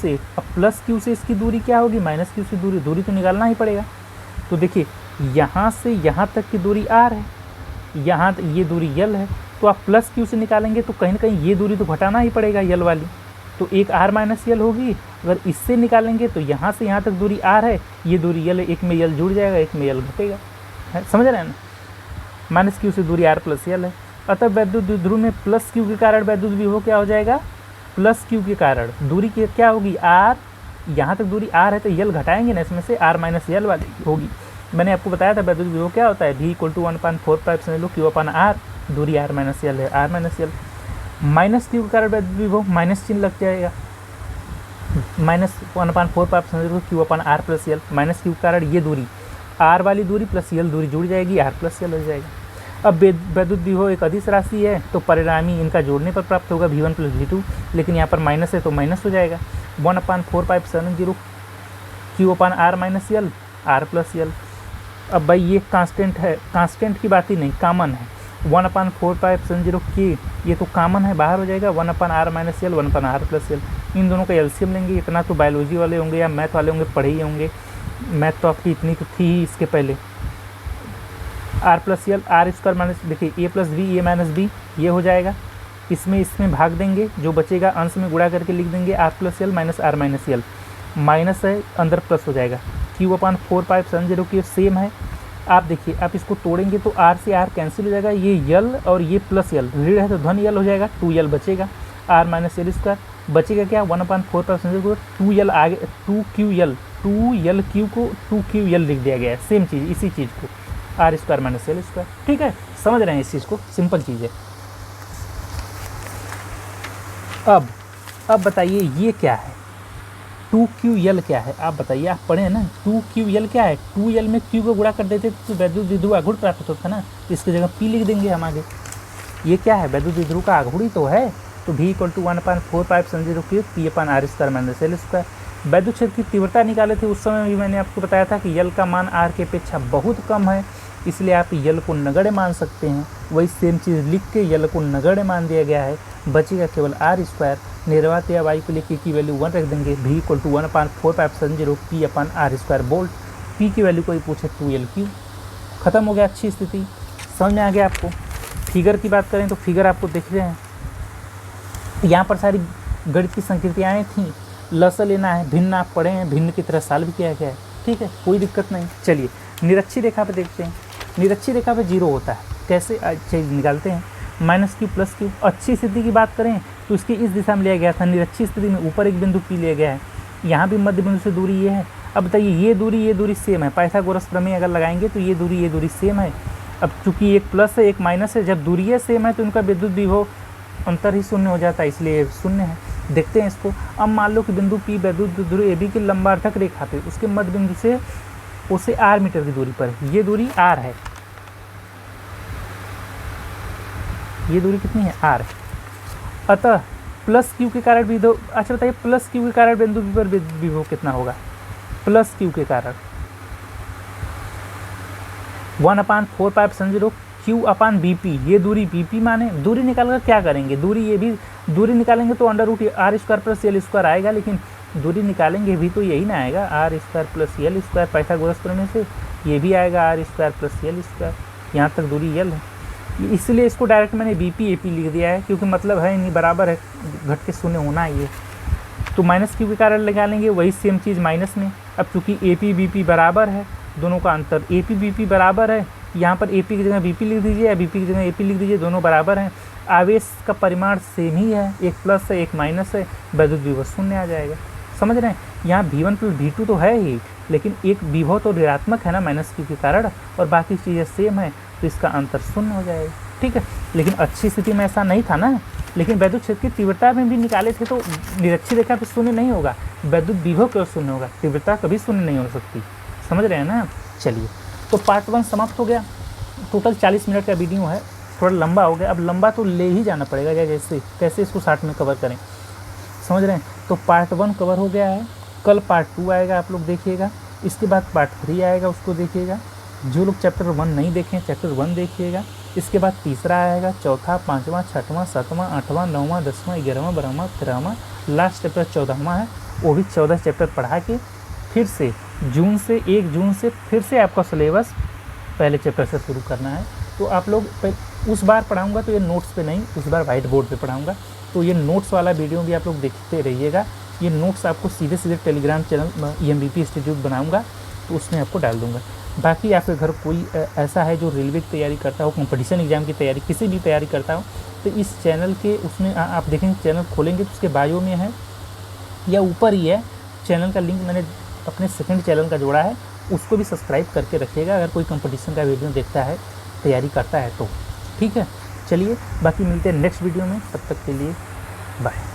से इसकी दूरी क्या होगी, -q से दूरी तो निकालना ही पड़ेगा। तो देखिए यहाँ से यहाँ तक की दूरी r है, यहाँ ये दूरी l है, तो आप +q से निकालेंगे तो कहीं ना कहीं ये दूरी तो घटाना ही पड़ेगा l वाली, तो एक r - l होगी। अगर इससे निकालेंगे तो यहाँ से यहाँ तक दूरी r है, ये दूरी l है, एक में l जुड़ जाएगा, एक में l घटेगा, समझ रहे हैं ना। -q से दूरी r + l है। अतः वैद्युत द्विध्रुव में +q के कारण वैद्युत विभव क्या हो जाएगा, +q के कारण दूरी की क्या होगी r, यहाँ तक दूरी r है तो l घटाएंगे ना, इसमें से r - l वाली होगी। मैंने आपको बताया था वैद्युत विभव क्या होता है, v = 1/4 समझ लो q/r, दूरी r - l है, r - l -q के कारण वैद्युत विभव माइनस चिन्ह लग जाएगा, -1/4 समझ लो q/r + l, -q के कारण ये दूरी r वाली दूरी प्लस l दूरी जुड़ जाएगी, r + l हो जाएगा। अब वैद्युत विभव एक अदिश राशि है तो परिणामी इनका जोड़ने पर प्राप्त होगा v1 + v2, लेकिन यहाँ पर माइनस है तो माइनस हो जाएगा, 1/4 q/r - l, r + l। अब भाई ये कांस्टेंट है, कांस्टेंट की बात ही नहीं, कॉमन है, 1/4 k, ये तो कॉमन है, बाहर हो जाएगा, 1/r - l 1/r + l। इन दोनों का एलसीएम लेंगे, इतना तो बायोलॉजी वाले होंगे या मैथ वाले होंगे, पढ़े ही होंगे, मैथ तो आपकी इतनी तो थी ही इसके पहले। r + l, r²- देखिए a + b, a - b, ये हो जाएगा, इसमें भाग देंगे, जो बचेगा अंश में गुणा करके लिख देंगे r + l - r - l, minus है अंदर प्लस हो जाएगा, q/4 की सेम है। आप देखिए आप इसको तोड़ेंगे तो r से r कैंसिल हो जाएगा, ये l और ये प्लस l, ऋण है तो धन l हो जाएगा, 2l बचेगा, r - l² बचेगा क्या, 1/4 2l आगे 2l q को 2ql लिख दिया गया है, सेम चीज़, इसी चीज़ को r² - l²। ठीक है, समझ रहे हैं इस चीज़ को, सिंपल चीज़ है। अब बताइए ये क्या है, 2ql क्या है, आप बताइए, आप पढ़े हैं ना, 2ql क्या है, 2l में q को गुणा कर देते तो वैद्युत द्विध्रुव आघूर्ण प्राप्त होता है ना, इसकी जगह p लिख देंगे हम आगे। ये क्या है, वैद्युत द्विध्रुव का आघूर्ण ही तो है, तो v = 1/4 p/r² - l²। वैद्युत क्षेत्र की तीव्रता निकाले थे उस समय भी मैंने आपको बताया था कि l का मान r के अपेक्षा बहुत कम है, इसलिए आप l को नगण्य मान सकते हैं। वही सेम चीज़ लिख के l को नगण्य मान दिया गया है, बचेगा केवल r²। निर्वात या y को लेके की वैल्यू 1 रख देंगे, v = 1/4 p/r² वोल्ट, p की वैल्यू कोई पूछे 2l3, खत्म हो गया, अच्छी स्थिति, समझ में आ गया आपको। फिगर की बात करें तो फिगर आपको दिख रहे हैं, यहाँ पर सारी गणित की संकृतियाँ थीं, लस लेना है, भिन्न आप पढ़े हैं, भिन्न की तरह सॉल्व किया गया है, ठीक है, कोई दिक्कत नहीं। चलिए निरक्षी रेखा पे देखते हैं, निरक्षी रेखा पे 0 होता है, कैसे चीज़ निकालते हैं, -q + q। अच्छी स्थिति की बात करें तो इसकी इस दिशा में लिया गया था, निरक्षी स्थिति में ऊपर एक बिंदु P लिया गया है, यहाँ भी मध्य बिंदु से दूरी ये है। अब बताइए ये दूरी सेम है, पाइथागोरस प्रमेय अगर लगाएंगे तो ये दूरी सेम है। अब चूंकि एक प्लस है एक माइनस है, जब दूरियाँ सेम है तो उनका विद्युत विभव अंतर ही शून्य हो जाता है, इसलिए शून्य है। देखते हैं इसको। अब मान लो कि बिंदु P वैद्युत द्विध्रुव AB की लंबार्थक रेखा पे उसके मध्य बिंदु से उसे r मीटर की दूरी पर, ये दूरी r है, ये दूरी कितनी है, r है। अतः +q के कारण विभव, अच्छा बताइए +q के कारण बिंदु P पर विभव कितना होगा, +q के कारण 1/4 q/bp, ये दूरी bp माने, दूरी निकाल कर क्या करेंगे, ये भी दूरी निकालेंगे तो √r² + l² आएगा, लेकिन दूरी निकालेंगे भी तो यही ना आएगा, r² + l², पाइथागोरस प्रमेय से ये भी आएगा r² + l², यहाँ तक दूरी l है, इसलिए इसको डायरेक्ट मैंने bp ap लिख दिया है, क्योंकि मतलब है नहीं, बराबर है, घट के शून्य होना है ये। तो -q के कारण निकालेंगे, वही सेम चीज़ माइनस में। अब चूँकि AP BP बराबर है, दोनों का अंतर AP BP बराबर है, यहाँ पर AP की जगह BP लिख दीजिए या BP की जगह AP लिख दीजिए, दोनों बराबर हैं। आवेश का परिमाण सेम ही है, एक प्लस है एक माइनस है, वैद्युत विभव शून्य आ जाएगा, समझ रहे हैं। यहाँ V1 + V2 तो है ही, लेकिन एक विभव तो ऋणात्मक है ना -q के कारण, और बाकी चीज़ें सेम है, तो इसका अंतर शून्य हो जाएगा, ठीक है। लेकिन अच्छी स्थिति में ऐसा नहीं था ना, लेकिन वैद्युत क्षेत्र की तीव्रता में भी निकाले थे तो निरक्षीय रेखा पे शून्य नहीं होगा, वैद्युत विभव केवल शून्य होगा, तीव्रता कभी शून्य नहीं हो सकती। समझ रहे हैं ना। चलिए, तो पार्ट 1 समाप्त हो गया। टोटल 40 मिनट का वीडियो है, थोड़ा लंबा हो गया। अब लंबा तो ले ही जाना पड़ेगा, या जैसे कैसे इसको 60 में कवर करें, समझ रहे हैं। तो पार्ट 1 कवर हो गया है। कल पार्ट 2 आएगा, आप लोग देखिएगा। इसके बाद पार्ट 3 आएगा, उसको देखिएगा। जो लोग चैप्टर 1 नहीं देखें, चैप्टर 1 देखिएगा। इसके बाद तीसरा आएगा, चौथा, 5वां, 6वां, 7वां, 8वां, 9वां, 10वां, 11वां, 12वां, 13वां, लास्ट चैप्टर 14वां है। वो भी 14 चैप्टर पढ़ा के फिर से 1 जून से फिर से आपका सिलेबस पहले चैप्टर से शुरू करना है। तो आप लोग उस बार पढ़ाऊँगा तो ये नोट्स पे नहीं, उस बार वाइट बोर्ड पे पढ़ाऊँगा। तो ये नोट्स वाला वीडियो भी आप लोग देखते रहिएगा। ये नोट्स आपको सीधे टेलीग्राम चैनल EMBP इंस्टीट्यूट बनाऊँगा तो उसमें आपको डाल दूँगा। बाकी आपके घर कोई ऐसा है जो रेलवे की तैयारी करता हो, कंपटीशन एग्जाम की तैयारी, किसी भी तैयारी करता हो, तो इस चैनल के उसमें आप देखेंगे, चैनल खोलेंगे तो उसके बायो में है या ऊपर ही है चैनल का लिंक, मैंने अपने सेकंड चैनल का जोड़ा है, उसको भी सब्सक्राइब करके रखिएगा अगर कोई कंपटीशन का वीडियो देखता है, तैयारी करता है तो। ठीक है, चलिए बाकी मिलते हैं नेक्स्ट वीडियो में, तब तक के लिए बाय।